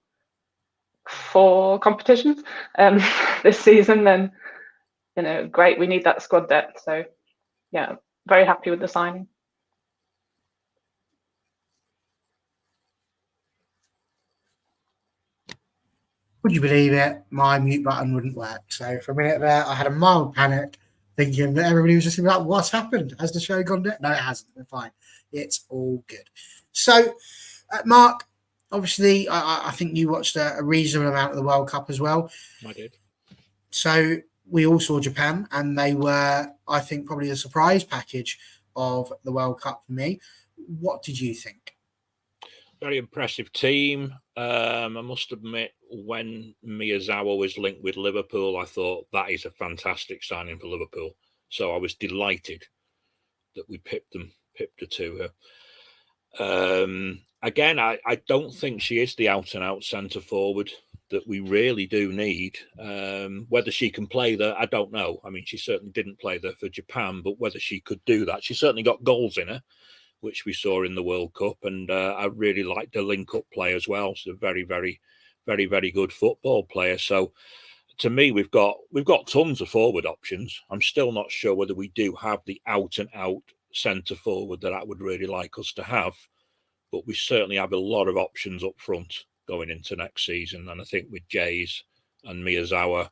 4 competitions this season, then great. We need that squad depth. So yeah, very happy with the signing. Would you believe it? My mute button wouldn't work. So for a minute there, I had a mild panic, thinking that everybody was just like, what's happened? Has the show gone dead? No, it hasn't. We're fine. It's all good. So, Mark, obviously, I think you watched a reasonable amount of the World Cup as well. I did. So we all saw Japan, and they were, I think, probably the surprise package of the World Cup for me. What did you think? Very impressive team. I must admit, when Miyazawa was linked with Liverpool, I thought that is a fantastic signing for Liverpool. So I was delighted that we pipped her to her. Again, I don't think she is the out-and-out centre forward that we really do need. Whether she can play there, I don't know. I mean, she certainly didn't play there for Japan, but whether she could do that, she certainly got goals in her, which we saw in the World Cup. And I really liked the link-up play as well. She's a very, very, very, very good football player. So to me, we've got tons of forward options. I'm still not sure whether we do have the out-and-out centre forward that I would really like us to have. But we certainly have a lot of options up front going into next season. And I think with Jays and Miyazawa,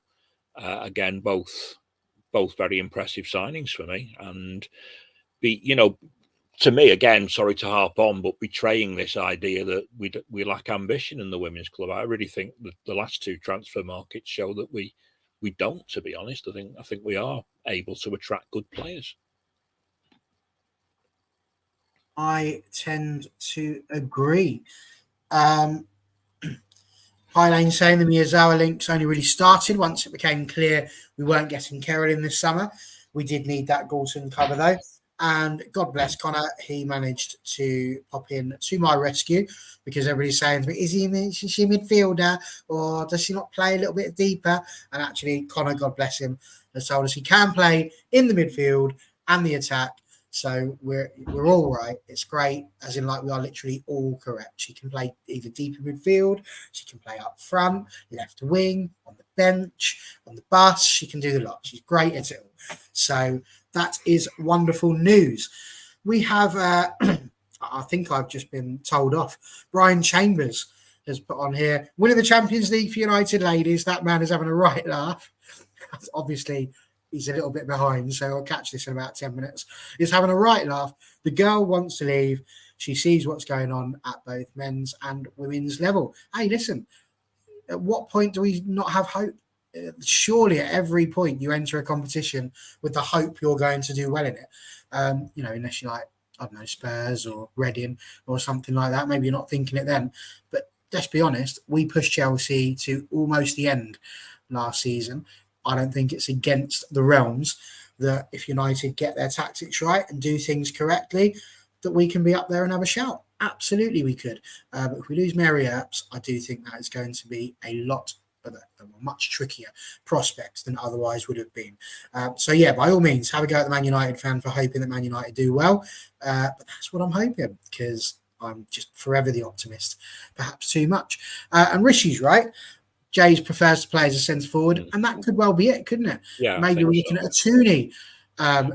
again, both very impressive signings for me. And to me, again, sorry to harp on, but betraying this idea that we lack ambition in the women's club. I really think that the last 2 transfer markets show that we don't, to be honest. I think we are able to attract good players. I tend to agree. Lane saying the Miyazawa links only really started once it became clear we weren't getting Carroll in this summer. We did need that Galton cover though. And God bless Connor, he managed to pop in to my rescue because everybody's saying to me, is she a midfielder or does she not play a little bit deeper? And actually, Connor, God bless him, has told us he can play in the midfield and the attack. So we're all right. It's great, as in like we are literally all correct. She can play either deep in midfield, she can play up front, left wing, on the bench, on the bus. She can do the lot. She's great at it all. So that is wonderful news. We have, I think I've just been told off. Brian Chambers has put on here, winning the Champions League for United ladies. That man is having a right laugh. Obviously, he's a little bit behind, so I'll catch this in about 10 minutes. He's having a right laugh. The girl wants to leave. She sees what's going on at both men's and women's level. Hey, listen, at what point do we not have hope? Surely at every point you enter a competition with the hope you're going to do well in it. Unless you're like, I don't know, Spurs or Reading or something like that. Maybe you're not thinking it then. But let's be honest, we pushed Chelsea to almost the end last season. I don't think it's against the realms that if United get their tactics right and do things correctly, that we can be up there and have a shout. Absolutely, we could. But if we lose Mary Earps, I do think that is going to be a much trickier prospects than otherwise would have been. So yeah, by all means, have a go at the Man United fan for hoping that Man United do well. But that's what I'm hoping because I'm just forever the optimist, perhaps too much. And Rishi's right. Jays prefers to play as a centre forward, and that could well be it, couldn't it? Yeah, maybe we're looking at a Tooney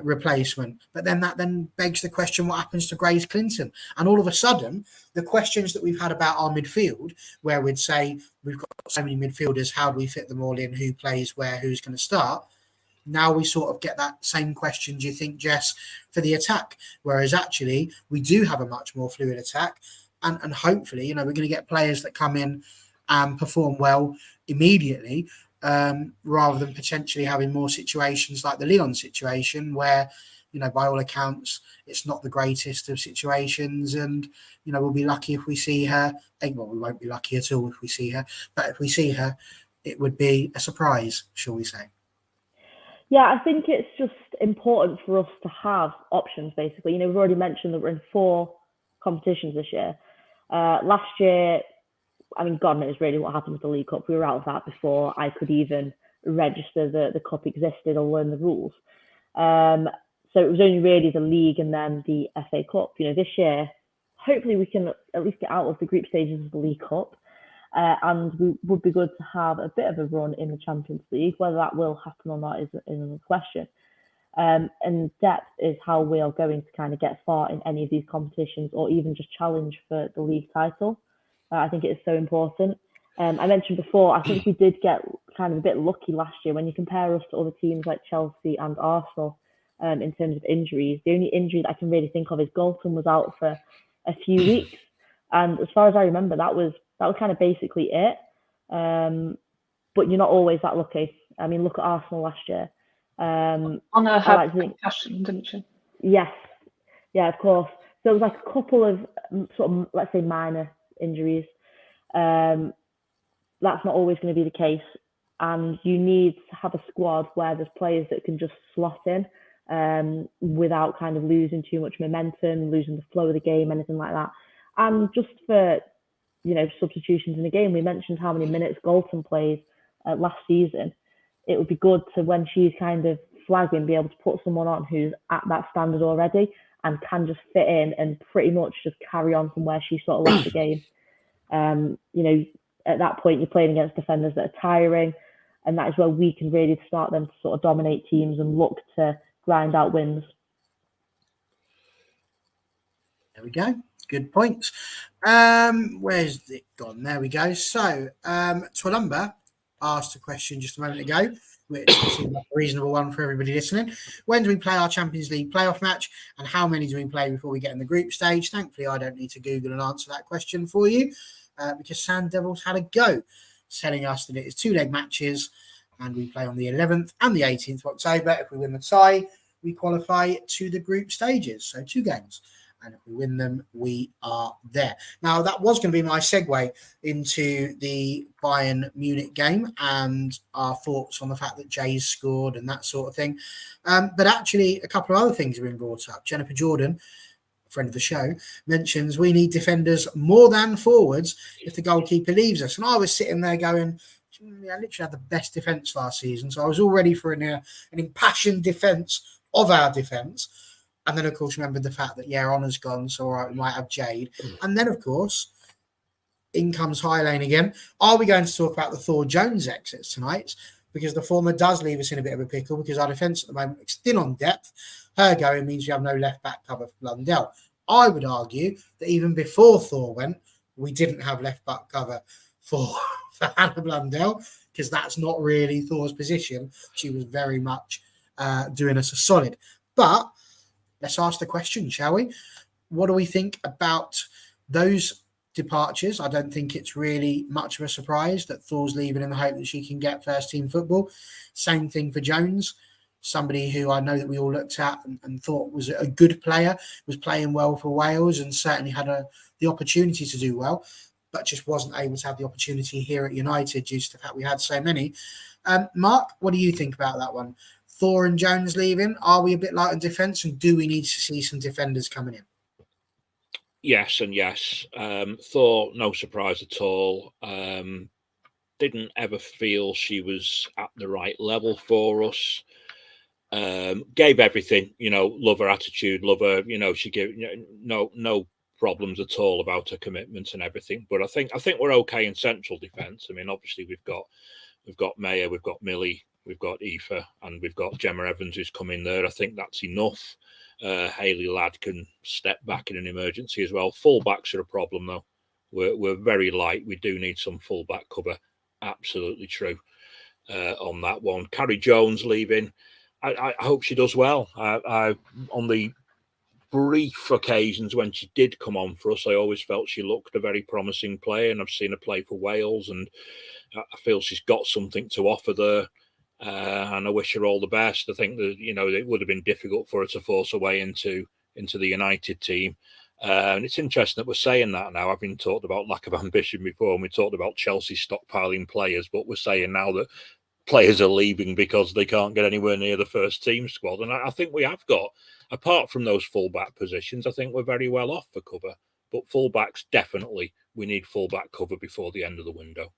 replacement, but then that begs the question: what happens to Grace Clinton? And all of a sudden, the questions that we've had about our midfield, where we'd say we've got so many midfielders, how do we fit them all in? Who plays where? Who's going to start? Now we sort of get that same question, do you think, Jess, for the attack? Whereas actually, we do have a much more fluid attack, and hopefully, we're going to get players that come in and perform well immediately, rather than potentially having more situations like the Leon situation where, by all accounts, it's not the greatest of situations. And, we'll be lucky if we see her. Well, we won't be lucky at all if we see her. But if we see her, it would be a surprise, shall we say. Yeah, I think it's just important for us to have options, basically. We've already mentioned that we're in 4 competitions this year. Last year, God knows really what happened with the League Cup. We were out of that before I could even register the cup existed or learn the rules. So it was only really the league and then the FA Cup. This year, hopefully we can at least get out of the group stages of the League Cup. And we would be good to have a bit of a run in the Champions League. Whether that will happen or not is another question. And depth is how we are going to kind of get far in any of these competitions or even just challenge for the league title. I think it is so important. I mentioned before, I think we did get kind of a bit lucky last year when you compare us to other teams like Chelsea and Arsenal in terms of injuries. The only injury that I can really think of is Galton was out for a few weeks. And as far as I remember, that was kind of basically it. But you're not always that lucky. Look at Arsenal last year. Anna had concussion, didn't she? Yes. Yeah, of course. So it was like a couple of sort of, let's say, minor injuries. That's not always going to be the case, and you need to have a squad where there's players that can just slot in without kind of losing too much momentum, losing the flow of the game, anything like that. And just for substitutions in the game, we mentioned how many minutes Galton played last season. It would be good to, when she's kind of flagging, be able to put someone on who's at that standard already and can just fit in and pretty much just carry on from where she sort of left the game. At that point, you're playing against defenders that are tiring, and that is where we can really start them to sort of dominate teams and look to grind out wins. There we go. Good points. Where's it gone? There we go. So, Twalumba asked a question just a moment ago, which seems like a reasonable one for everybody listening. When do we play our Champions League playoff match, and how many do we play before we get in the group stage? Thankfully, I don't need to Google and answer that question for you because Sand Devils had a go, telling us that it is 2-leg matches and we play on the 11th and the 18th of October. If we win the tie, we qualify to the group stages, so 2 games. And if we win them, we are there. Now, that was going to be my segue into the Bayern Munich game and our thoughts on the fact that Jay's scored and that sort of thing. But actually, a couple of other things have been brought up. Jennifer Jordan, friend of the show, mentions we need defenders more than forwards if the goalkeeper leaves us. And I was sitting there going, I literally had the best defence last season. So I was all ready for an impassioned defence of our defence. And then, of course, remembered the fact that, Honour's gone, so all right, we might have Jade. And then, of course, in comes High Lane again. Are we going to talk about the Thor Jones exits tonight? Because the former does leave us in a bit of a pickle because our defence at the moment is thin on depth. Her going means we have no left-back cover for Blundell. I would argue that even before Thor went, we didn't have left-back cover for Hannah Blundell because that's not really Thor's position. She was very much doing us a solid. But let's ask the question, shall we? What do we think about those departures? I don't think it's really much of a surprise that Thor's leaving in the hope that she can get first-team football. Same thing for Jones, somebody who I know that we all looked at and thought was a good player, was playing well for Wales and certainly had the opportunity to do well, but just wasn't able to have the opportunity here at United due to the fact we had so many. Mark, what do you think about that one? Thor and Jones leaving, are we a bit light on defence and do we need to see some defenders coming in? Yes and yes. Thor, no surprise at all. Didn't ever feel she was at the right level for us. Gave everything, love her attitude, love her, she gave no problems at all about her commitment and everything. But I think we're okay in central defence. I mean, obviously we've got Maya, we've got Millie, we've got Aoife, and we've got Gemma Evans who's come in there. I think that's enough. Hayley Ladd can step back in an emergency as well. Fullbacks are a problem though. We're very light. We do need some fullback cover. Absolutely true on that one. Carrie Jones leaving. I hope she does well. I on the brief occasions when she did come on for us, I always felt she looked a very promising player, and I've seen her play for Wales, and I feel she's got something to offer there. And I wish her all the best. I think that it would have been difficult for her to force her way into the United team. And it's interesting that we're saying that now. I've been talked about lack of ambition before, and we talked about Chelsea stockpiling players, but we're saying now that players are leaving because they can't get anywhere near the first team squad. And I think we have got, apart from those fullback positions, I think we're very well off for cover. But fullbacks, definitely, we need fullback cover before the end of the window.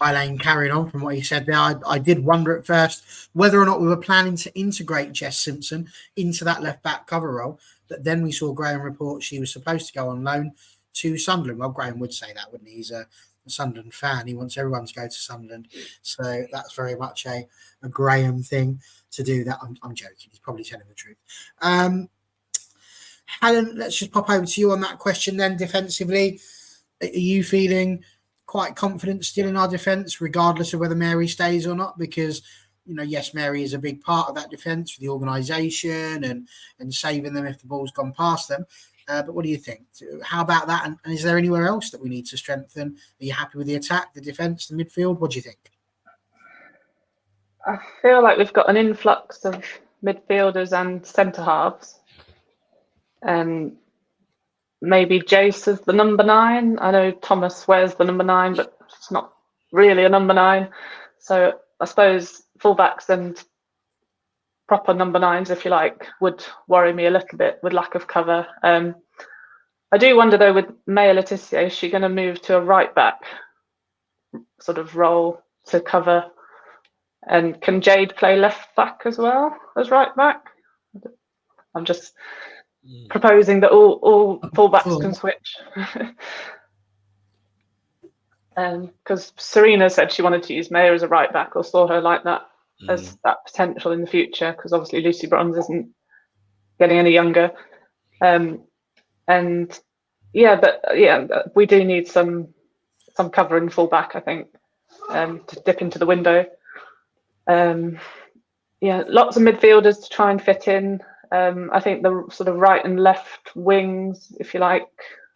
Eileen, carrying on from what you said there, I did wonder at first whether or not we were planning to integrate Jess Simpson into that left-back cover role. But then we saw Graham report she was supposed to go on loan to Sunderland. Well, Graham would say that, wouldn't he? He's a Sunderland fan. He wants everyone to go to Sunderland. So that's very much a Graham thing to do that. I'm joking. He's probably telling the truth. Helen, let's just pop over to you on that question then. Defensively, are you feeling quite confident still in our defence, regardless of whether Mary stays or not? Because, yes, Mary is a big part of that defence for the organisation and saving them if the ball's gone past them. But what do you think? How about that? And is there anywhere else that we need to strengthen? Are you happy with the attack, the defence, the midfield? What do you think? I feel like we've got an influx of midfielders and centre halves. Maybe Jace is the number 9. I know Thomas wears the number 9, but it's not really a number 9. So I suppose fullbacks and proper number 9s, if you like, would worry me a little bit with lack of cover. I do wonder though, with Maya Letizia, is she going to move to a right back sort of role to cover? And can Jade play left back as well as right back? I'm just proposing that all fullbacks can switch. Because Serena said she wanted to use Maya as a right back, or saw her like that as that potential in the future, because obviously Lucy Bronze isn't getting any younger. We do need some some cover and full back, I think, to dip into the window. Lots of midfielders to try and fit in. I think the sort of right and left wings, if you like,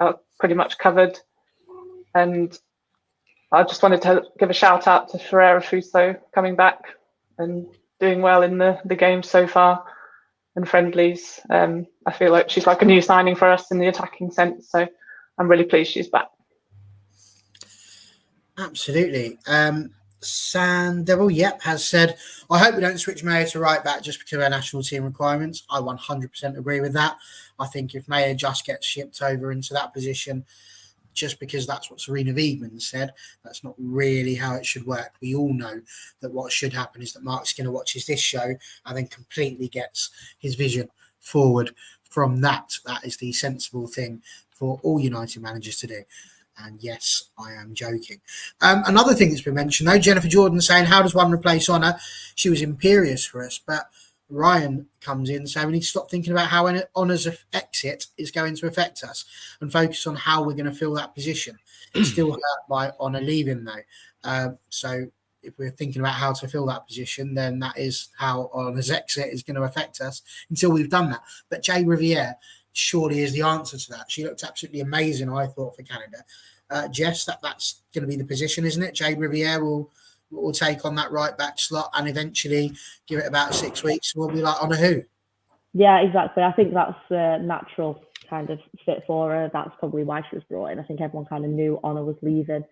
are pretty much covered. And I just wanted to give a shout out to Mary Russo coming back and doing well in the game so far and friendlies. I feel like she's like a new signing for us in the attacking sense. So I'm really pleased she's back. Absolutely. Sandevil, has said, I hope we don't switch Mayer to right back just because of our national team requirements. I 100% agree with that. I think if Mayer just gets shipped over into that position, just because that's what Serena Wiedmann said, that's not really how it should work. We all know that what should happen is that Mark Skinner watches this show and then completely gets his vision forward from that. That is the sensible thing for all United managers to do. And yes, I am joking. Another thing that's been mentioned, though, Jennifer Jordan saying, how does one replace Honor? She was imperious for us, but Ryan comes in saying we need to stop thinking about how Honor's exit is going to affect us and focus on how we're going to fill that position. It's still hurt by Honor leaving, though. So if we're thinking about how to fill that position, then that is how Honor's exit is going to affect us until we've done that. But Jay Riviere surely is the answer to that. She looked absolutely amazing, I thought, for Canada. Jess, that's going to be the position, isn't it? Jade Riviere will take on that right back slot and eventually give it about 6 weeks. We'll be like, on a who? Yeah, exactly. I think that's a natural kind of fit for her. That's probably why she was brought in. I think everyone kind of knew Honor was leaving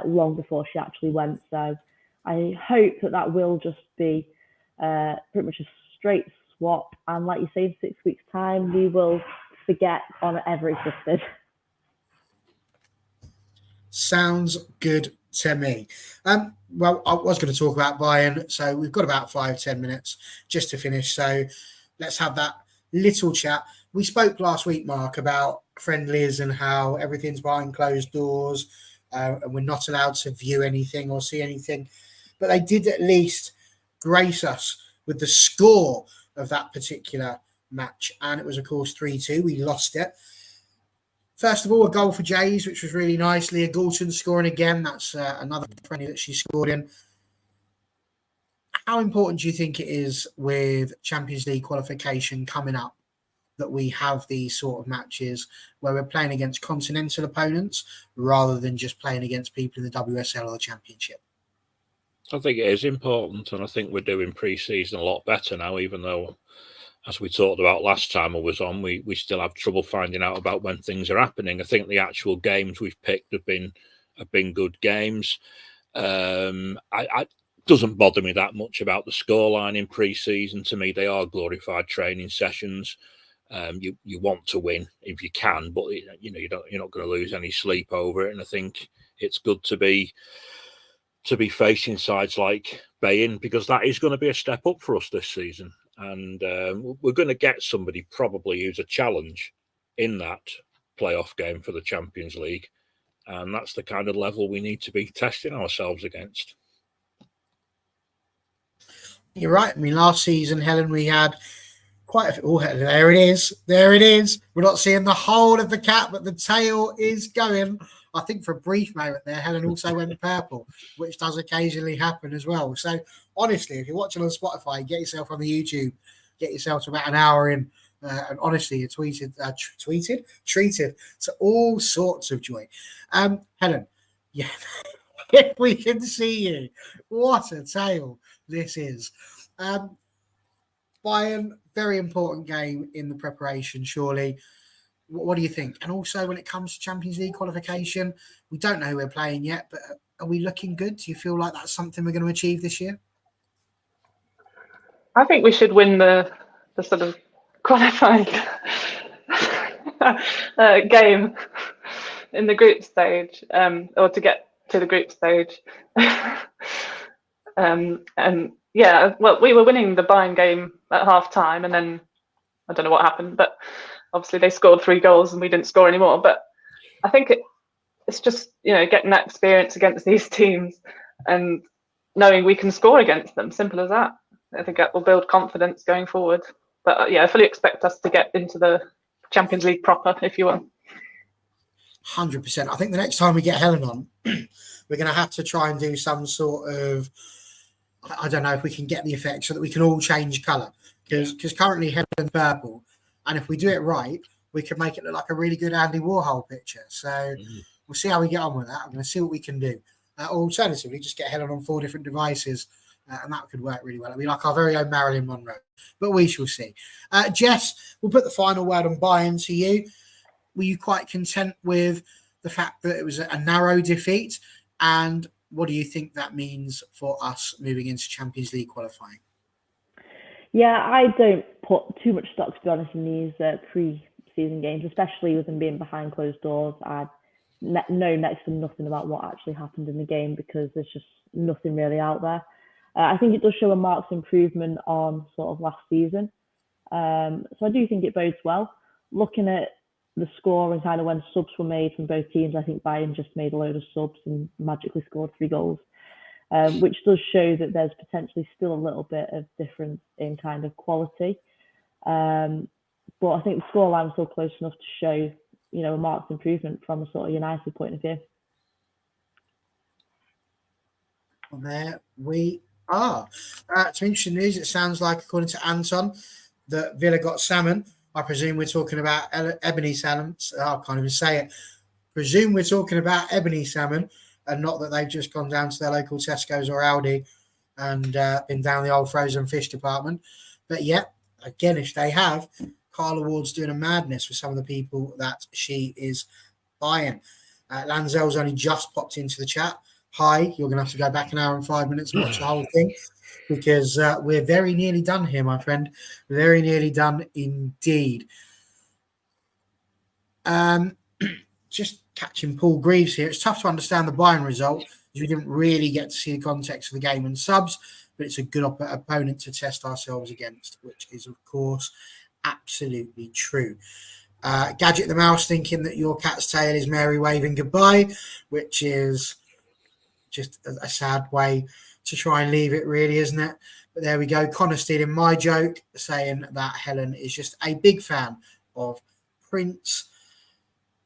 long before she actually went. So I hope that will just be pretty much a straight swap. And like you say, in 6 weeks' time, we will forget Honor ever existed. Sounds good to me. Well, I was going to talk about Bayern, so we've got about 5-10 minutes just to finish. So let's have that little chat. We spoke last week, Mark, about friendlies and how everything's behind closed doors and we're not allowed to view anything or see anything. But they did at least grace us with the score of that particular match. And it was, of course, 3-2. We lost it. First of all, a goal for Jays, which was really nice. Leah Goulton scoring again. That's another friendly that she scored in. How important do you think it is with Champions League qualification coming up that we have these sort of matches where we're playing against continental opponents rather than just playing against people in the WSL or the Championship? I think it is important, and I think we're doing pre-season a lot better now, even though, as we talked about last time I was on, we still have trouble finding out about when things are happening. I think the actual games we've picked have been good games. It doesn't bother me that much about the scoreline in pre-season. To me, they are glorified training sessions. You want to win if you can, but you're not going to lose any sleep over it. And I think it's good to be facing sides like Bayern, because that is going to be a step up for us this season. And we're going to get somebody probably who's a challenge in that playoff game for the Champions League. And that's the kind of level we need to be testing ourselves against. You're right. I mean, last season, Helen, we had quite a few. Oh, there it is. There it is. We're not seeing the whole of the cat, but the tail is going. I think for a brief moment there, Helen also went purple, which does occasionally happen as well. So honestly, if you're watching on Spotify, get yourself on the YouTube, get yourself to about an hour in, and honestly, you're treated to all sorts of joy. Helen, yeah, if we can see you, what a tale this is. Bayern, very important game in the preparation, surely. What do you think? And also, when it comes to Champions League qualification, we don't know who we're playing yet, but are we looking good? Do you feel like that's something we're going to achieve this year? I think we should win the sort of qualifying game in the group stage, or to get to the group stage. And yeah, well, we were winning the Bayern game at half time, and then I don't know what happened, but obviously they scored 3 goals and we didn't score anymore. But I think it's just, getting that experience against these teams and knowing we can score against them. Simple as that. I think that will build confidence going forward. But yeah, I fully expect us to get into the Champions League proper, if you will. 100%. I think the next time we get Helen on, we're going to have to try and do some sort of, I don't know if we can get the effect so that we can all change colour. Because currently Helen's purple. And if we do it right, we could make it look like a really good Andy Warhol picture. So we'll see how we get on with that. I'm going to see what we can do. Or alternatively, just get Helen on 4 different devices. And that could work really well. It'll be like our very own Marilyn Monroe. But we shall see. Jess, we'll put the final word on buy-in to you. Were you quite content with the fact that it was a narrow defeat? And what do you think that means for us moving into Champions League qualifying? Yeah, I don't put too much stock, to be honest, in these pre-season games, especially with them being behind closed doors. I know next to nothing about what actually happened in the game because there's just nothing really out there. I think it does show a marked improvement on sort of last season. So I do think it bodes well. Looking at the score and kind of when subs were made from both teams, I think Bayern just made a load of subs and magically scored 3 goals. Which does show that there's potentially still a little bit of difference in kind of quality. But I think the scoreline was still close enough to show, a marked improvement from a sort of United point of view. Well, there we are. Some interesting news. It sounds like, according to Anton, that Villa got salmon. I presume we're talking about ebony salmon. I can't even say it. Presume we're talking about ebony salmon. And not that they've just gone down to their local Tesco's or Aldi and been down the old frozen fish department. But yeah, again, if they have, Carla Ward's doing a madness for some of the people that she is buying. Lanzel's only just popped into the chat. Hi, you're going to have to go back an hour and 5 minutes and watch the whole thing because we're very nearly done here, my friend. Very nearly done indeed. Just catching Paul Greaves here. It's tough to understand the Bayern result because we didn't really get to see the context of the game and subs, but it's a good opponent to test ourselves against, which is, of course, absolutely true. Gadget the Mouse thinking that your cat's tail is Mary waving goodbye, which is just a sad way to try and leave it, really, isn't it? But there we go. Connor stealing my joke, saying that Helen is just a big fan of Prince.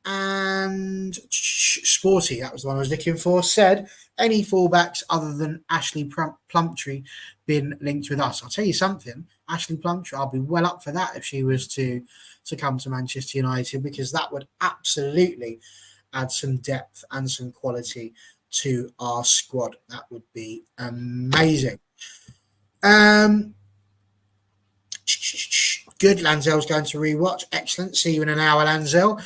And Sporty, that was the one I was looking for, said any fullbacks other than Ashley Plumtree been linked with us. I'll tell you something, Ashley Plumtree, I'll be well up for that if she was to come to Manchester United, because that would absolutely add some depth and some quality to our squad. That would be amazing. Good. Lanzel's going to rewatch. Excellent. See you in an hour, Lanzel.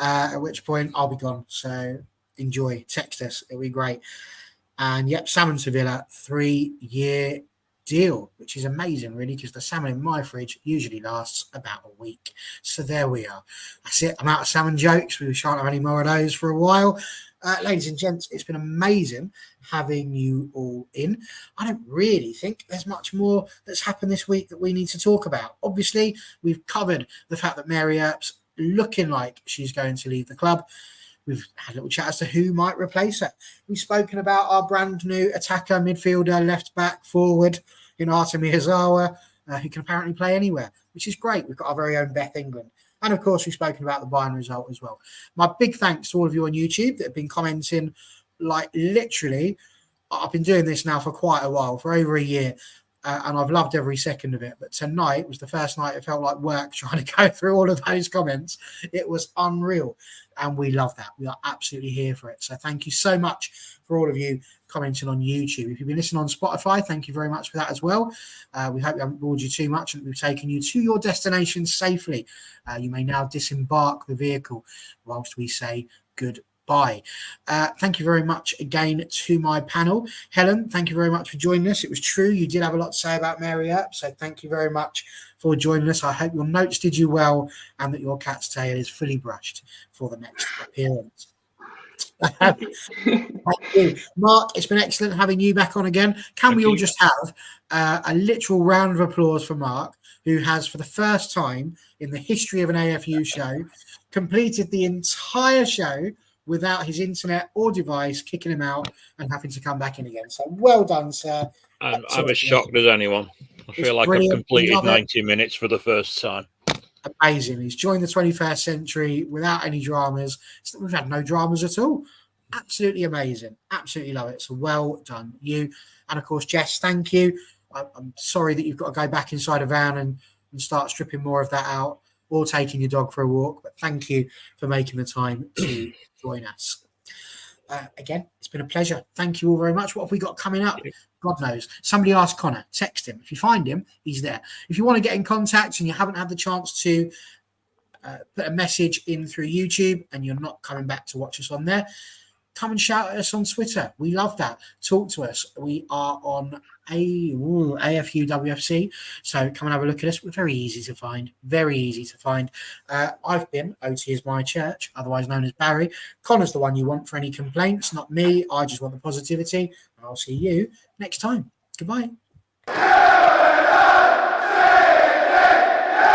At which point I'll be gone. So enjoy. Text us. It'll be great. And yep, salmon to Villa, 3-year deal, which is amazing, really, because the salmon in my fridge usually lasts about a week. So there we are. That's it. I'm out of salmon jokes. We shan't have any more of those for a while. Ladies and gents, it's been amazing having you all in. I don't really think there's much more that's happened this week that we need to talk about. Obviously, we've covered the fact that Mary Earps looking like she's going to leave the club. We've had a little chat as to who might replace her. We've spoken about our brand new attacker, midfielder, left back, forward, Artemi Hazawa, who can apparently play anywhere, which is great. We've got our very own Beth England. And of course, we've spoken about the Bayern result as well. My big thanks to all of you on YouTube that have been commenting, like literally, I've been doing this now for quite a while, for over a year. And I've loved every second of it. But tonight was the first night it felt like work trying to go through all of those comments. It was unreal. And we love that. We are absolutely here for it. So thank you so much for all of you commenting on YouTube. If you've been listening on Spotify, thank you very much for that as well. We hope we haven't bored you too much and we've taken you to your destination safely. You may now disembark the vehicle whilst we say goodbye. Thank you very much again to my panel. Helen, thank you very much for joining us. It was true, you did have a lot to say about Mary Earps, so thank you very much for joining us. I hope your notes did you well and that your cat's tail is fully brushed for the next appearance. Thank you. Mark, it's been excellent having you back on again. Can we all just have a literal round of applause for Mark, who has, for the first time in the history of an AFU show, completed the entire show without his internet or device kicking him out and having to come back in again. So well done, sir. I'm as shocked as anyone. I feel like I've completed 90 minutes for the first time. Amazing. He's joined the 21st century without any dramas. We've had no dramas at all. Absolutely amazing. Absolutely love it. So well done, you. And of course, Jess, thank you. I'm sorry that you've got to go back inside a van and start stripping more of that out, or taking your dog for a walk. But thank you for making the time to join us. Again, it's been a pleasure. Thank you all very much. What have we got coming up? God knows. Somebody asked Connor. Text him. If you find him, he's there. If you want to get in contact and you haven't had the chance to put a message in through YouTube and you're not coming back to watch us on there, come and shout at us on Twitter. We love that. Talk to us. We are on AFUWFC. So come and have a look at us. We're very easy to find. Very easy to find. I've been OT is my church, otherwise known as Barry. Connor's the one you want for any complaints, not me. I just want the positivity. And I'll see you next time. Goodbye.